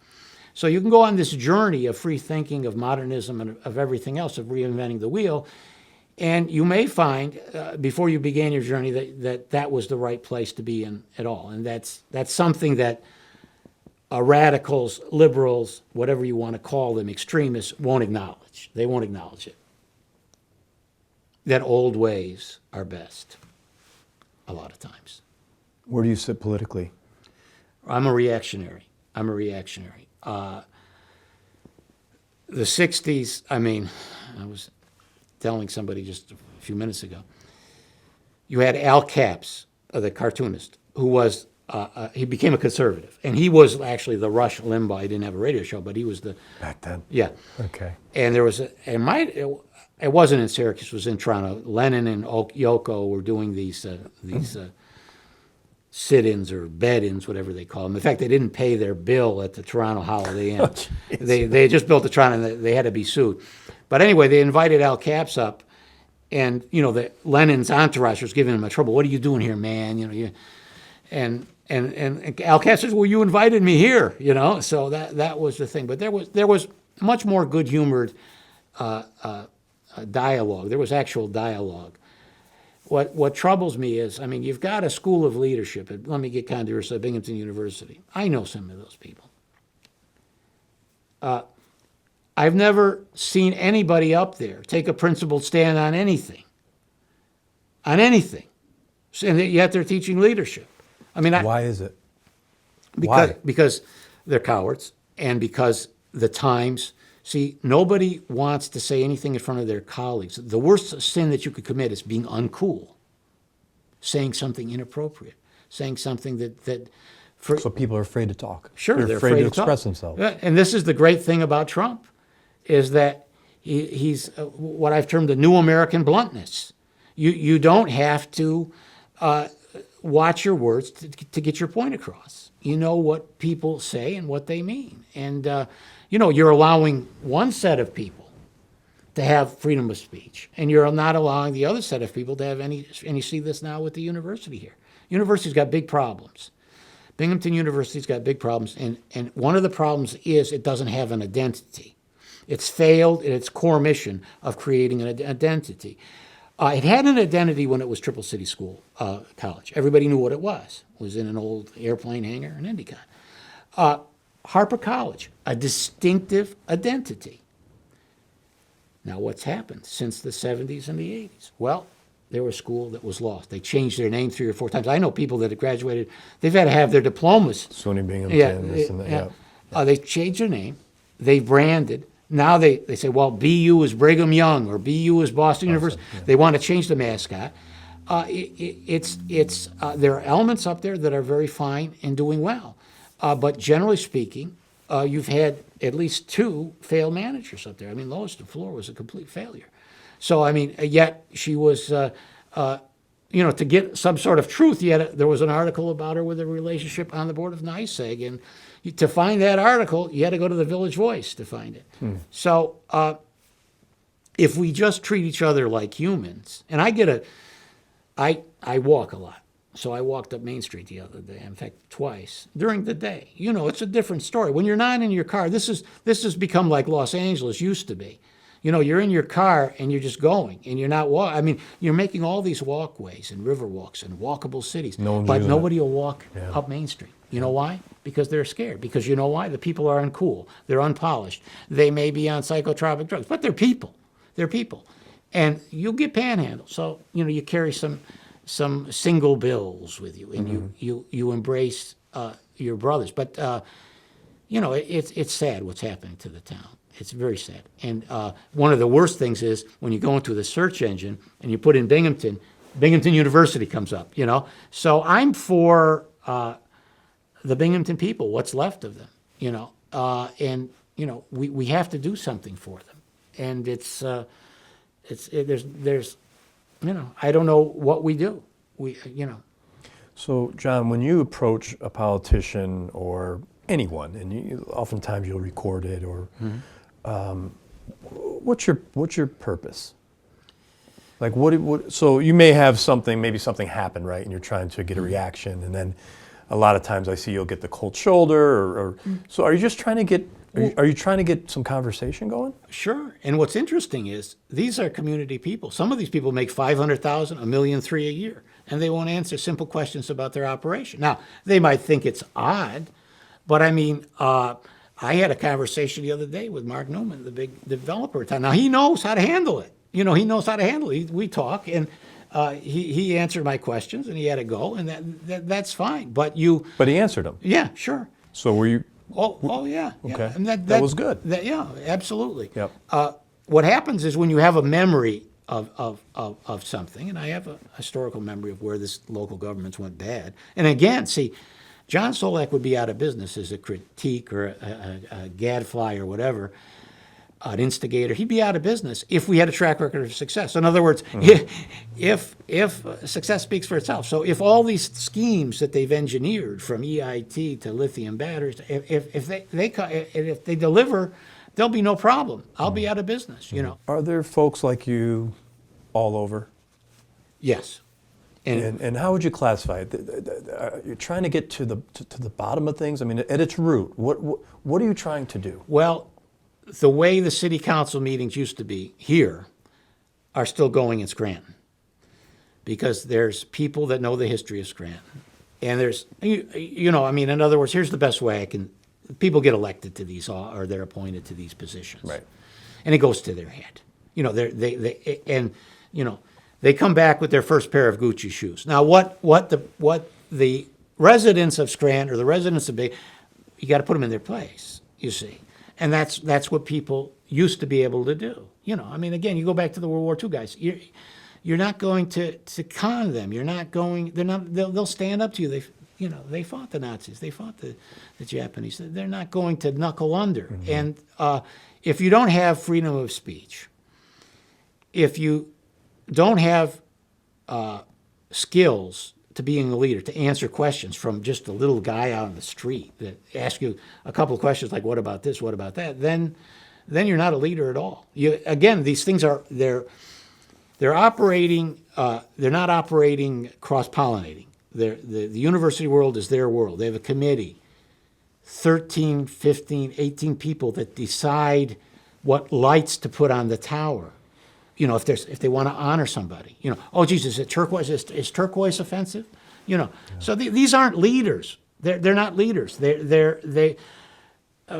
So you can go on this journey of free thinking, of modernism, and of everything else, of reinventing the wheel, and you may find before you began your journey that was the right place to be in at all. And that's something that radicals, liberals, whatever you want to call them, extremists, won't acknowledge. They won't acknowledge it. That old ways are best, a lot of times. Where do you sit politically? I'm a reactionary. The 60s, I was telling somebody just a few minutes ago, you had Al Capps, the cartoonist, who was, he became a conservative. And he was actually the Rush Limbaugh. He didn't have a radio show, but he was the... Back then? Yeah. Okay. And there was, it wasn't in Syracuse, it was in Toronto. Lennon and Yoko were doing these sit-ins or bed-ins, whatever they call them. In fact, they didn't pay their bill at the Toronto Holiday Inn. They just built the Toronto, and they had to be sued. But anyway, they invited Al Capps up, and the Lennon's entourage was giving him a trouble. What are you doing here, man? And Al Capps says, well, you invited me here, So that was the thing. But there was much more good-humored dialogue. There was actual dialogue. What troubles me is, you've got a school of leadership at, let me get controversial, at Binghamton University. I know some of those people. I've never seen anybody up there take a principled stand on anything. And yet they're teaching leadership. Why is it? Because they're cowards, and because the times See, nobody wants to say anything in front of their colleagues. The worst sin that you could commit is being uncool, saying something inappropriate, saying something that So people are afraid to talk. Sure, they're afraid to talk. express themselves. Yeah, and this is the great thing about Trump, is that he's what I've termed the new American bluntness. You don't have to watch your words to get your point across. You know what people say and what they mean. And, you're allowing one set of people to have freedom of speech, and you're not allowing the other set of people to have any, and you see this now with the university here. University's got big problems. Binghamton University's got big problems, and one of the problems is it doesn't have an identity. It's failed in its core mission of creating an identity. It had an identity when it was Triple City School College. Everybody knew what it was. It was in an old airplane hangar in Endicott. Harper College, a distinctive identity. Now, what's happened since the 70s and the 80s? Well, they were a school that was lost. They changed their name 3 or 4 times. I know people that have graduated, they've had to have their diplomas. SUNY Binghamton, this and that. Yeah. They changed their name. They branded. Now they say, well, BU is Brigham Young or BU is Boston University. Yeah. They want to change the mascot. There are elements up there that are very fine and doing well. But generally speaking, you've had at least 2 failed managers up there. I mean, Lois DeFleur was a complete failure. So, I mean, yet she was, to get some sort of truth, there was an article about her with a relationship on the board of NYSEG, and to find that article, you had to go to the Village Voice to find it. So, if we just treat each other like humans, and I walk a lot. So I walked up Main Street the other day, in fact, twice, during the day. It's a different story. When you're not in your car, this has become like Los Angeles used to be. You're in your car and you're just going, and you're not walking. I mean, you're making all these walkways and river walks and walkable cities, but nobody will walk up Main Street. You know why? Because they're scared. Because you know why? The people are uncool. They're unpolished. They may be on psychotropic drugs, but they're people. They're people. And you'll get panhandled. So, you carry some single bills with you, and you embrace your brothers. But, it's sad what's happening to the town. It's very sad. And one of the worst things is when you go into the search engine and you put in Binghamton University comes up, So I'm for the Binghamton people, what's left of them, we have to do something for them. And there's I don't know what we do. So, John, when you approach a politician or anyone, and oftentimes you'll record it, or what's your purpose? Like, what? So you may have maybe something happen, right? And you're trying to get a reaction, and then a lot of times I see you'll get the cold shoulder, or so. Are you just trying to get? Are you trying to get some conversation going? Sure. And what's interesting is these are community people. Some of these people make $500,000, $1.3 million a year, and they won't answer simple questions about their operation. Now, they might think it's odd, but I mean, I had a conversation the other day with Mark Newman, the big developer. Now, he knows how to handle it. He knows how to handle it. We talk, and he answered my questions, and he had to go, and that's fine. But he answered them. Yeah, sure. So were you? Oh yeah. Okay. And that was good. Yeah, absolutely. Yep. What happens is when you have a memory of something, and I have a historical memory of where this local governments went bad. And again, see, John Solak would be out of business as a critique or a gadfly or whatever, an instigator. He'd be out of business if we had a track record of success. In other words, if success speaks for itself. So if all these schemes that they've engineered, from EIT to lithium batteries, if they deliver, there'll be no problem. I'll be out of business. Are there folks like you all over? Yes. And how would you classify it? You're trying to get to the bottom of things. I mean, at its root, what are you trying to do? Well, the way the city council meetings used to be here are still going in Scranton, because there's people that know the history of Scranton, and there's in other words, here's the best way people get elected to these, or they're appointed to these positions, right? And it goes to their head. They come back with their first pair of Gucci shoes. Now, what the residents of Scranton or the residents of Bay, you got to put them in their place. You see. And that's what people used to be able to do. You know, I mean, again, you go back to the World War II guys. You're not going to con them. You're not going. They'll stand up to you. They fought the Nazis. They fought the Japanese. They're not going to knuckle under. Mm-hmm. And if you don't have freedom of speech, if you don't have skills to being a leader, to answer questions from just a little guy out on the street that asks you a couple of questions like, what about this, what about that, then you're not a leader at all. Again, these things they're operating, they're not operating cross-pollinating. The university world is their world. They have a committee, 13, 15, 18 people that decide what lights to put on the tower. You know, if they want to honor somebody, you know, oh, Jesus, is turquoise? Is turquoise offensive? You know, yeah. So these aren't leaders. They're not leaders. They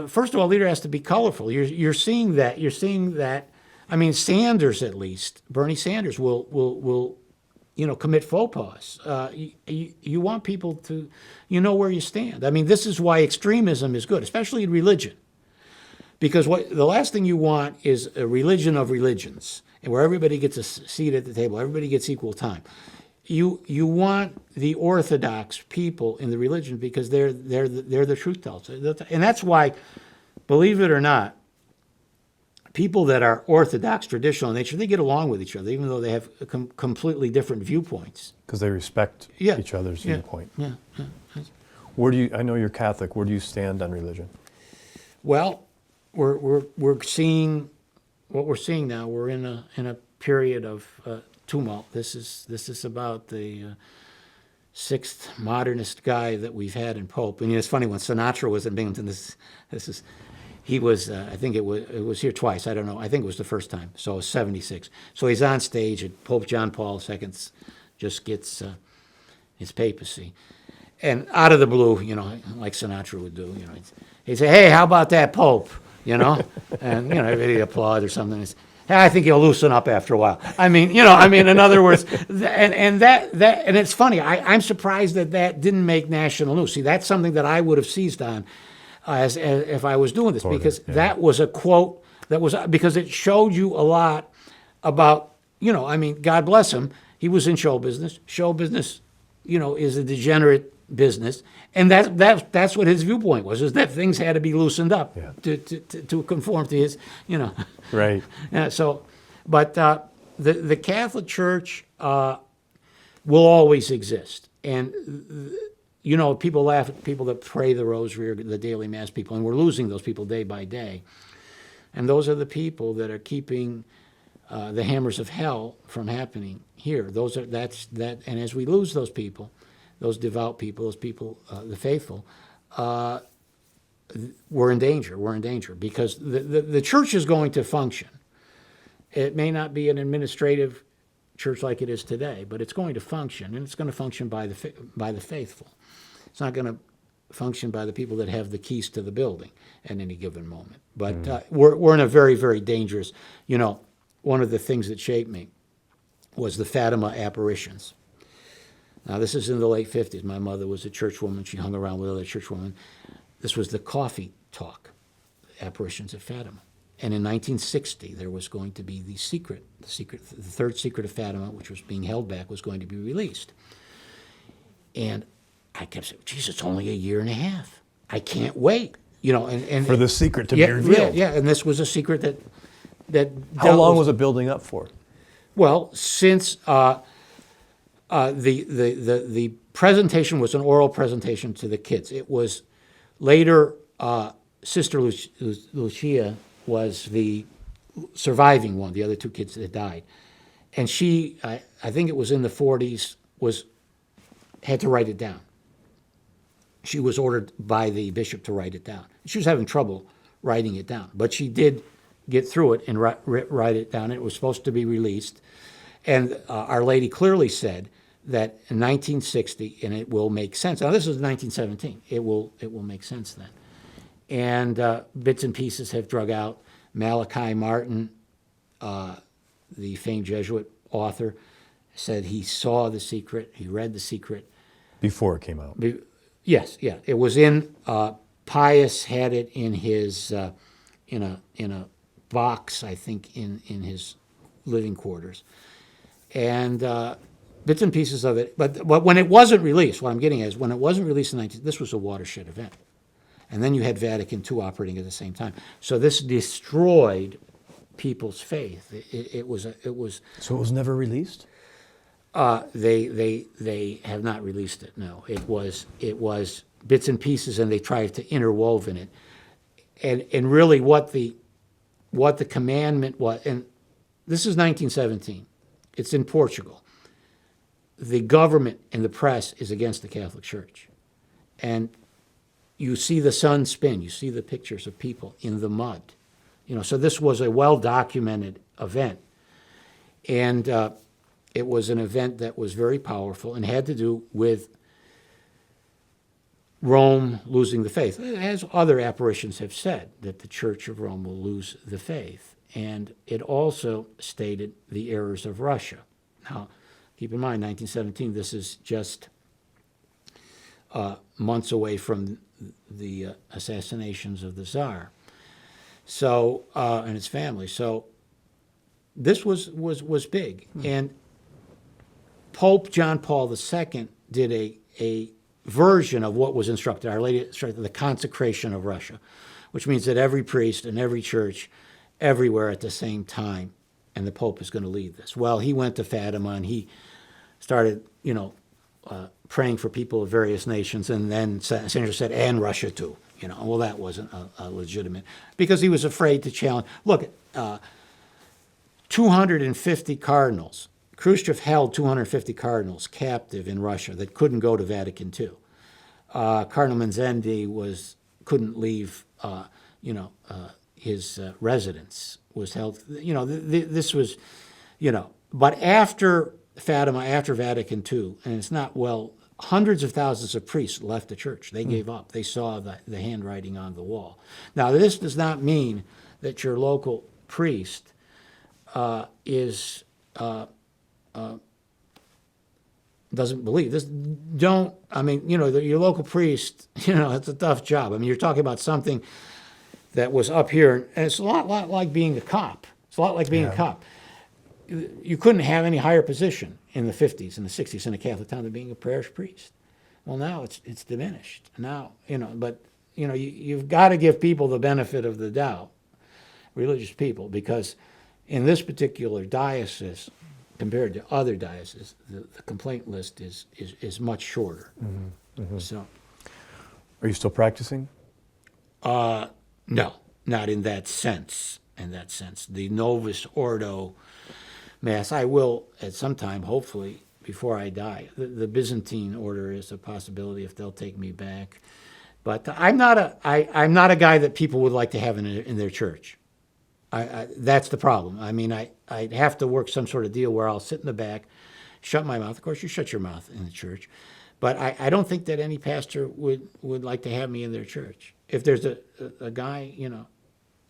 first of all, a leader has to be colorful. You're seeing that. You're seeing that. I mean, Sanders, at least, Bernie Sanders will commit faux pas. You want people to, where you stand. I mean, this is why extremism is good, especially in religion, because the last thing you want is a religion of religions, and where everybody gets a seat at the table, everybody gets equal time. You want the orthodox people in the religion because they're the truth tellers, and that's why, believe it or not, people that are orthodox, traditional in nature, they get along with each other, even though they have completely different viewpoints. Because they respect each other's viewpoint. Yeah. I know you're Catholic. Where do you stand on religion? Well, we're seeing what we're seeing now. We're in a period of tumult. This is about the sixth modernist guy that we've had in Pope. And it's funny, when Sinatra was in Binghamton, he was, I think it was here twice. I don't know. I think it was the first time. So 76. So he's on stage, and Pope John Paul II just gets his papacy. And out of the blue, like Sinatra would do, he'd say, "Hey, how about that Pope?" And everybody applaud or something. Hey, I think he'll loosen up after a while. I mean, in other words, and it's funny. I'm surprised that didn't make national news. See, that's something that I would have seized on as if I was doing this, because that was a quote because it showed you a lot about, God bless him. He was in show business. Show business, is a degenerate business, and that's what his viewpoint was, is that things had to be loosened up to conform to his, Right. Yeah. So, but the Catholic Church will always exist, and people laugh at people that pray the Rosary or the daily Mass people, and we're losing those people day by day, and those are the people that are keeping the hammers of hell from happening here. And as we lose those people, those devout people, those people, the faithful, we're in danger. We're in danger because the church is going to function. It may not be an administrative church like it is today, but it's going to function, and it's going to function by the faithful. It's not going to function by the people that have the keys to the building at any given moment. But we're in a very, very dangerous. One of the things that shaped me was the Fatima apparitions. Now, this is in the late 50s. My mother was a churchwoman. She hung around with other churchwomen. This was the coffee talk, apparitions at Fatima. And in 1960, there was going to be the third secret of Fatima, which was being held back, was going to be released. And I kept saying, geez, it's only a year and a half. I can't wait. And for the secret to be revealed. Yeah, and this was a secret that How long was it building up for? Well, since the presentation was an oral presentation to the kids. It was later, Sister Lucia was the surviving one. The other two kids that died. And she, I think it was in the 40s, had to write it down. She was ordered by the bishop to write it down. She was having trouble writing it down, but she did get through it and write it down. It was supposed to be released. And Our Lady clearly said that in 1960, and it will make sense. Now, this is 1917. It will make sense then. And bits and pieces have drug out. Malachi Martin, the famed Jesuit author, said he saw the secret. He read the secret. Before it came out. Yes, yeah. It was in, Pius had it in his a box, I think, in his living quarters, and bits and pieces of it. But when it wasn't released, what I'm getting at is when it wasn't released in 19, this was a watershed event, and then you had Vatican II operating at the same time. So this destroyed people's faith. It was. So it was never released? They have not released it. No, it was bits and pieces, and they tried to interwoven it, and really what the commandment was. And this is 1917. It's in Portugal. The government and the press is against the Catholic Church, and you see the sun spin. You see the pictures of people in the mud. So this was a well-documented event, and it was an event that was very powerful and had to do with Rome losing the faith, as other apparitions have said, that the Church of Rome will lose the faith. And it also stated the errors of Russia. Now, keep in mind, 1917, this is just months away from the assassinations of the Tsar. So, and his family. So this was big. And Pope John Paul II did a version of what was instructed. Our Lady instructed the consecration of Russia, which means that every priest and every church everywhere at the same time, and the Pope is going to lead this. Well, he went to Fatima and he started, praying for people of various nations, and then Senator said, and Russia too. Well, that wasn't a legitimate, because he was afraid to challenge. Look, 250 cardinals. Khrushchev held 250 cardinals captive in Russia that couldn't go to Vatican II. Cardinal Menzendi couldn't leave, his residence was held. This was, But after Fatima, after Vatican II, and it's not hundreds of thousands of priests left the church. They gave up. They saw the handwriting on the wall. Now, this does not mean that your local priest doesn't believe this. Your local priest, it's a tough job. You're talking about something that was up here, and it's a lot like being a cop. It's a lot like being a cop. You couldn't have any higher position in the 50s and the 60s in a Catholic town than being a parish priest. Well, now it's diminished. Now, you've got to give people the benefit of the doubt, religious people, because in this particular diocese, compared to other dioceses, the complaint list is much shorter. Mm-hmm. Mm-hmm. So, are you still practicing? No, not in that sense. The Novus Ordo Mass, I will at some time, hopefully, before I die. The Byzantine order is a possibility if they'll take me back. But I'm not a guy that people would like to have in their church. That's the problem. I'd have to work some sort of deal where I'll sit in the back, shut my mouth. Of course, you shut your mouth in the church. But I don't think that any pastor would like to have me in their church. If there's a guy,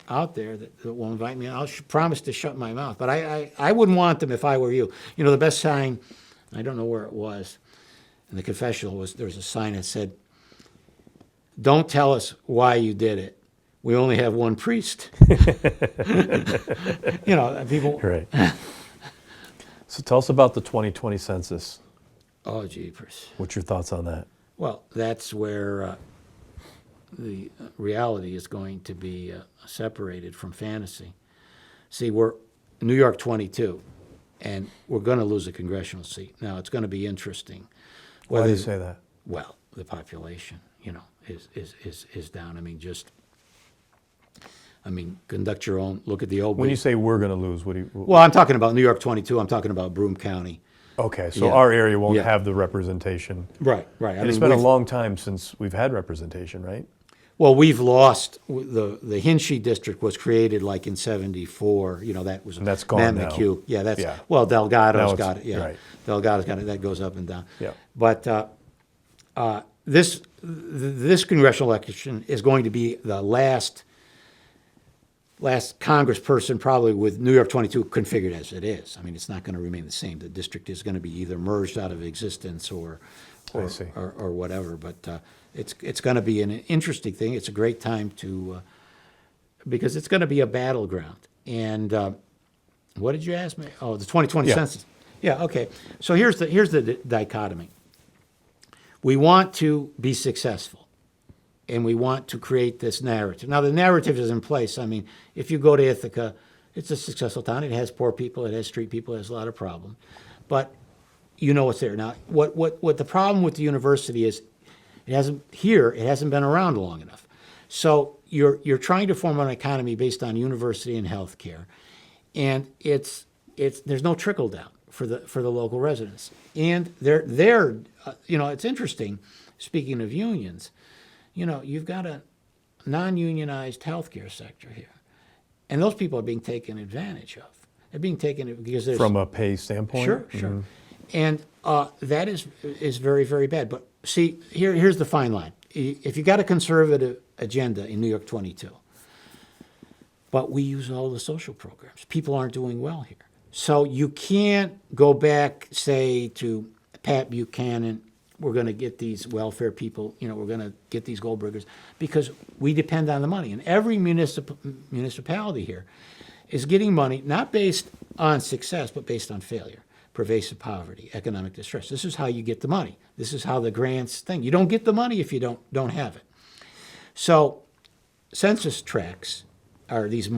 out there that will invite me, I'll promise to shut my mouth. But I wouldn't want them if I were you. The best sign, I don't know where it was, in the confessional there was a sign that said, "Don't tell us why you did it. We only have one priest." People. Right. So tell us about the 2020 census. Oh, jeepers. What's your thoughts on that? Well, that's where the reality is going to be separated from fantasy. See, we're New York 22, and we're going to lose a congressional seat. Now, it's going to be interesting. Why do you say that? Well, the population, is down. Conduct your own, look at the old. When you say we're going to lose, what do you? Well, I'm talking about New York 22. I'm talking about Broome County. Okay, so our area won't have the representation. Right. And it's been a long time since we've had representation, right? Well, we've lost, the Hinchey district was created like in 74, that was. And that's gone now. McHugh. Yeah, well, Delgado's got it, Right. Delgado's got it, that goes up and down. Yeah. But this congressional election is going to be the last congressperson probably with New York 22 configured as it is. It's not going to remain the same. The district is going to be either merged out of existence or whatever. But it's going to be an interesting thing. It's a great time to because it's going to be a battleground. And what did you ask me? Oh, the 2020 Yeah. census. Yeah, okay. So here's the dichotomy. We want to be successful, and we want to create this narrative. Now, the narrative is in place. I mean, if you go to Ithaca, it's a successful town. It has poor people. It has street people. It has a lot of problems. But you know it's there. Now, what the problem with the university is, it hasn't been around long enough. So you're trying to form an economy based on university and healthcare, and there's no trickle down for the local residents. And they're it's interesting. Speaking of unions, you've got a non-unionized healthcare sector here, and those people are being taken advantage of. They're being taken because there's From a pay standpoint? Sure. And that is very, very bad. But see, here's the fine line. If you got a conservative agenda in New York 22, but we use all the social programs, people aren't doing well here. So you can't go back, say, to Pat Buchanan, we're going to get these welfare people, we're going to get these Goldbergers, because we depend on the money. And every municipality here is getting money not based on success, but based on failure. Pervasive poverty, economic distress. This is how you get the money. This is how the grants thing. You don't get the money if you don't have it. So census tracts are these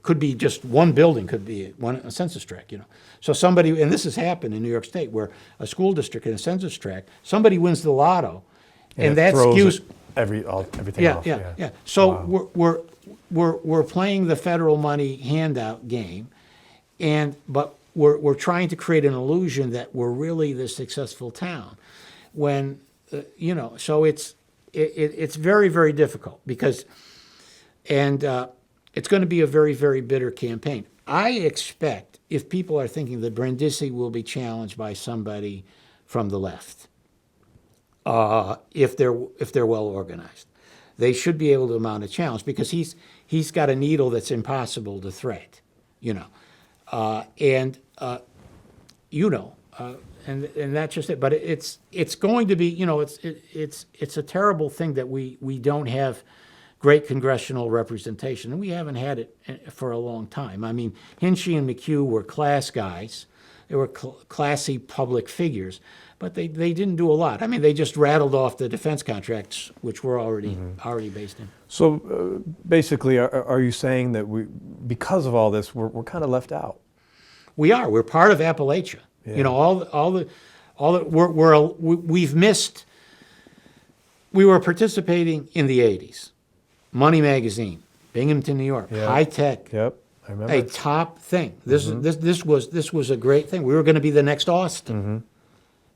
could be just one building, could be a census tract, So somebody, and this has happened in New York State, where a school district in a census tract, somebody wins the lotto, and that skews everything off. Yeah. So we're playing the federal money handout game, but we're trying to create an illusion that we're really the successful town, when so it's very, very difficult because it's going to be a very, very bitter campaign. I expect, if people are thinking that Brindisi will be challenged by somebody from the left, if they're well organized, they should be able to mount a challenge, because he's got a needle that's impossible to thread, and that's just it. But it's going to be, it's a terrible thing that we don't have great congressional representation, and we haven't had it for a long time. I mean, Hinchey and McHugh were class guys. They were classy public figures, but they didn't do a lot. I mean, they just rattled off the defense contracts, which were already based in. So basically, are you saying that because of all this, we're kind of left out? We are. We're part of Appalachia. Yeah. We've missed. We were participating in the 80s. Money Magazine, Binghamton, New York, high tech. Yep, I remember. A top thing. This was a great thing. We were going to be the next Austin. Mm-hmm.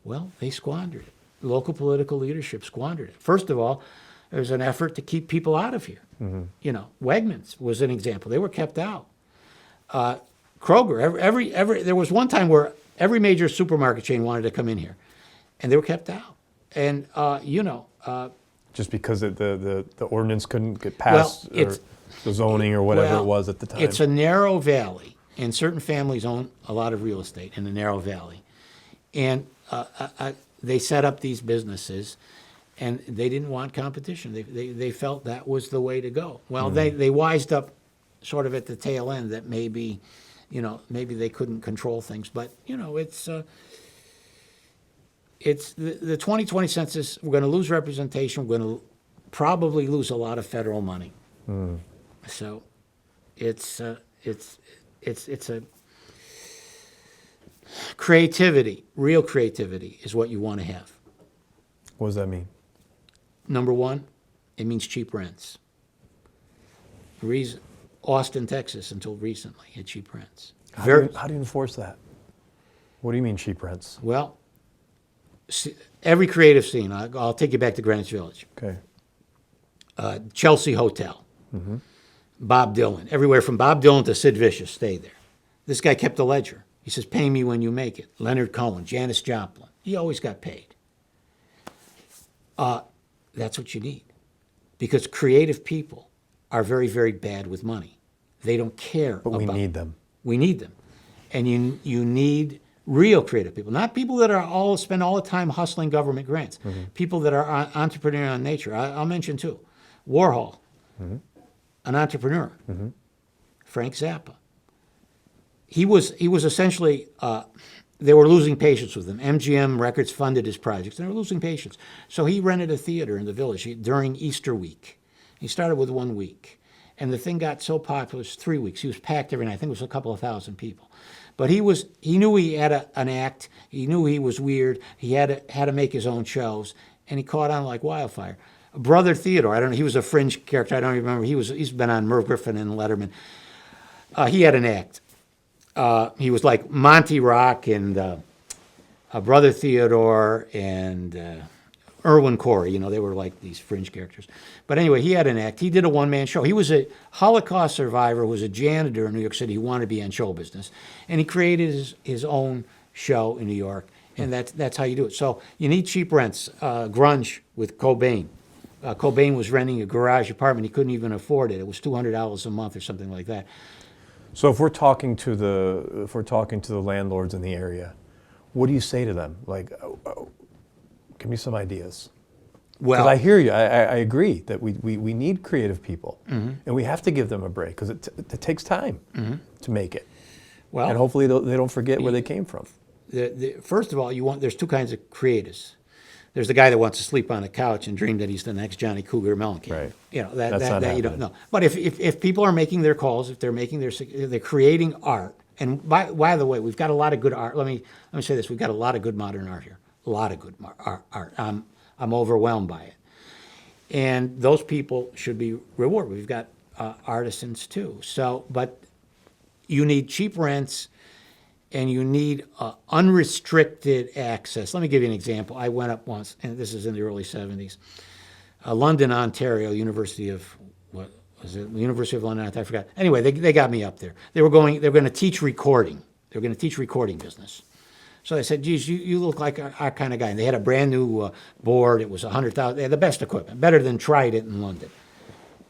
Well, they squandered it. Local political leadership squandered it. First of all, there was an effort to keep people out of here. Mm-hmm. Wegmans was an example. They were kept out. Kroger. There was one time where every major supermarket chain wanted to come in here, and they were kept out. And just because the ordinance couldn't get passed, or the zoning or whatever it was at the time. It's a narrow valley, and certain families own a lot of real estate in the narrow valley. And they set up these businesses, and they didn't want competition. They felt that was the way to go. Well, they wised up sort of at the tail end that maybe they couldn't control things. But, it's the 2020 census. We're going to lose representation. We're going to probably lose a lot of federal money. So it's a creativity. Real creativity is what you want to have. What does that mean? Number one, it means cheap rents. Austin, Texas, until recently, had cheap rents. How do you enforce that? What do you mean cheap rents? Well, every creative scene. I'll take you back to Greenwich Village. Okay. Chelsea Hotel. Mm-hmm. Bob Dylan. Everywhere from Bob Dylan to Sid Vicious stayed there. This guy kept a ledger. He says, "Pay me when you make it." Leonard Cohen, Janis Joplin. He always got paid. That's what you need, because creative people are very, very bad with money. They don't care. But we need them. We need them, and you need real creative people, not people that are spend all the time hustling government grants. Mm-hmm. People that are entrepreneurial in nature. I'll mention two. Warhol. Mm-hmm. an entrepreneur, Frank Zappa. He was essentially, they were losing patience with him. MGM Records funded his projects, and they were losing patience. So he rented a theater in the village during Easter week. He started with 1 week. And the thing got so popular, it was 3 weeks. He was packed every night. I think it was a couple of thousand people. But he knew he had an act. He knew he was weird. He had to make his own shows, and he caught on like wildfire. Brother Theodore, I don't know, he was a fringe character. I don't even remember. He's been on Merv Griffin and Letterman. He had an act. He was like Monty Rock and Brother Theodore and Irwin Corey. They were like these fringe characters. But anyway, he had an act. He did a one-man show. He was a Holocaust survivor who was a janitor in New York City. He wanted to be on show business. And he created his own show in New York. And that's how you do it. So you need cheap rents. Grunge with Cobain. Cobain was renting a garage apartment. He couldn't even afford it. It was $200 a month or something like that. So if we're talking to the landlords in the area, what do you say to them? Like, give me some ideas. Because Well, I hear you. I agree that we need creative people, and we have to give them a break because it takes time to make it. well, And hopefully they don't forget where they came from. First of all, there's two kinds of creatives. There's the guy that wants to sleep on a couch and dream that he's the next Johnny Cougar Mellencamp. Right. That not you don't happening. know. But if people are making their calls, if they're creating art, and by the way, we've got a lot of good art. Let me say this: we've got a lot of good modern art here. A lot of good art. I'm overwhelmed by it, and those people should be rewarded. We've got artisans too. So, but you need cheap rents. And you need unrestricted access. Let me give you an example. I went up once, and this is in the early 70s. London, Ontario, University of London, I forgot. Anyway, they got me up there. They were going to teach recording. They were going to teach recording business. So they said, geez, you look like our kind of guy. And they had a brand new board. It was $100,000. They had the best equipment, better than Trident in London.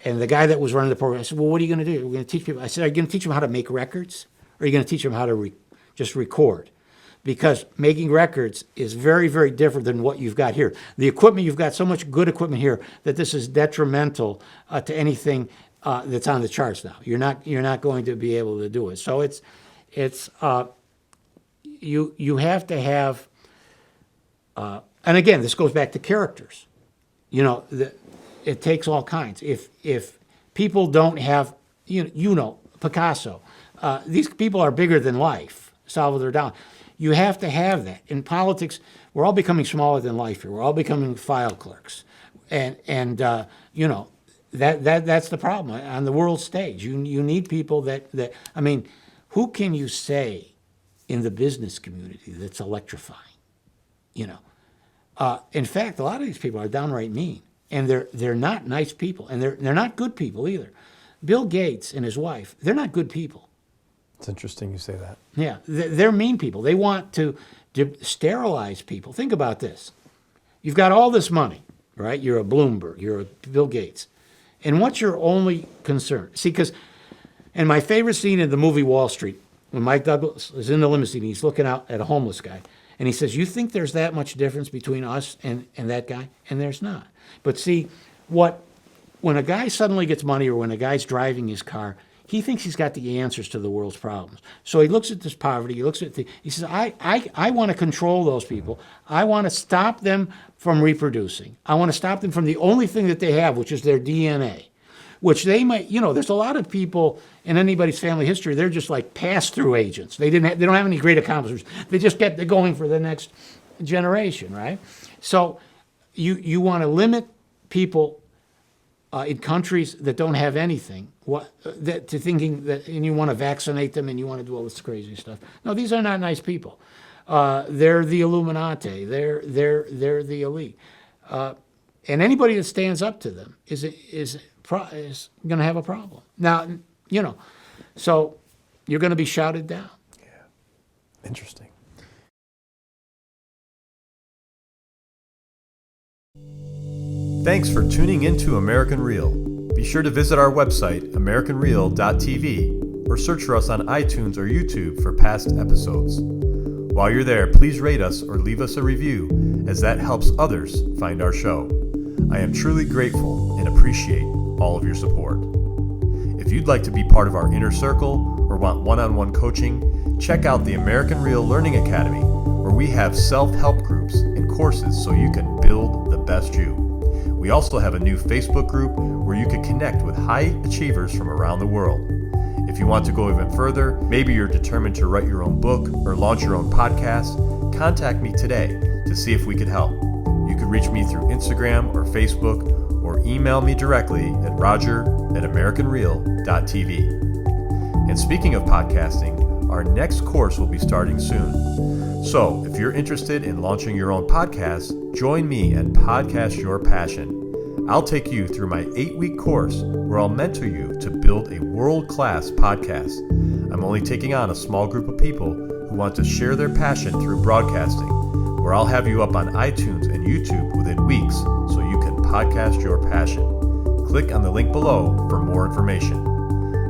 And the guy that was running the program, I said, well, what are you going to do? We're going to teach people. I said, are you going to teach them how to make records? Or are you going to teach them how to just record? Because making records is very, very different than what you've got here. The equipment, you've got so much good equipment here that this is detrimental to anything that's on the charts now. You're not going to be able to do it. So you have to have, and again, this goes back to characters. It takes all kinds. If people don't have, Picasso, these people are bigger than life. Salvador Dali. You have to have that. In politics, we're all becoming smaller than life here. We're all becoming file clerks. And that's the problem on the world stage. You need people that who can you say in the business community that's electrifying? In fact, a lot of these people are downright mean, and they're not nice people, and they're not good people either. Bill Gates and his wife, they're not good people. It's interesting you say that. Yeah, they're mean people. They want to sterilize people. Think about this. You've got all this money, right? You're a Bloomberg, you're a Bill Gates. And what's your only concern? See, and my favorite scene in the movie Wall Street, when Mike Douglas is in the limousine, he's looking out at a homeless guy, and he says, you think there's that much difference between us and that guy? And there's not. But see, when a guy suddenly gets money or when a guy's driving his car, he thinks he's got the answers to the world's problems. So he looks at this poverty, he says, I want to control those people. I want to stop them from reproducing. I want to stop them from the only thing that they have, which is their DNA, which they might, there's a lot of people in anybody's family history, they're just like pass-through agents. They don't have any great accomplishments. They're going for the next generation, right? So you want to limit people in countries that don't have anything, to thinking that, and you want to vaccinate them and you want to do all this crazy stuff. No, these are not nice people. They're the Illuminati. They're the elite. And anybody that stands up to them is going to have a problem. Now, so you're going to be shouted down. Yeah, interesting. Thanks for tuning into American Real. Be sure to visit our website, americanreal.tv, or search for us on iTunes or YouTube for past episodes. While you're there, please rate us or leave us a review, as that helps others find our show. I am truly grateful and appreciate all of your support. If you'd like to be part of our inner circle or want one-on-one coaching, check out the American Real Learning Academy, where we have self-help groups and courses so you can build the best you. We also have a new Facebook group where you can connect with high achievers from around the world. If you want to go even further, maybe you're determined to write your own book or launch your own podcast, contact me today to see if we could help. You can reach me through Instagram or Facebook, or email me directly at roger@americanreal.tv. And speaking of podcasting, our next course will be starting soon. So if you're interested in launching your own podcast, join me and Podcast Your Passion. I'll take you through my 8-week course where I'll mentor you to build a world-class podcast. I'm only taking on a small group of people who want to share their passion through broadcasting, where I'll have you up on iTunes and YouTube within weeks so you can podcast your passion. Click on the link below for more information.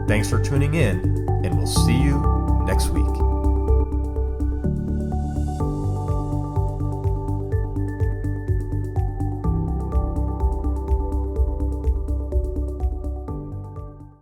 Thanks for tuning in, and we'll see you next week.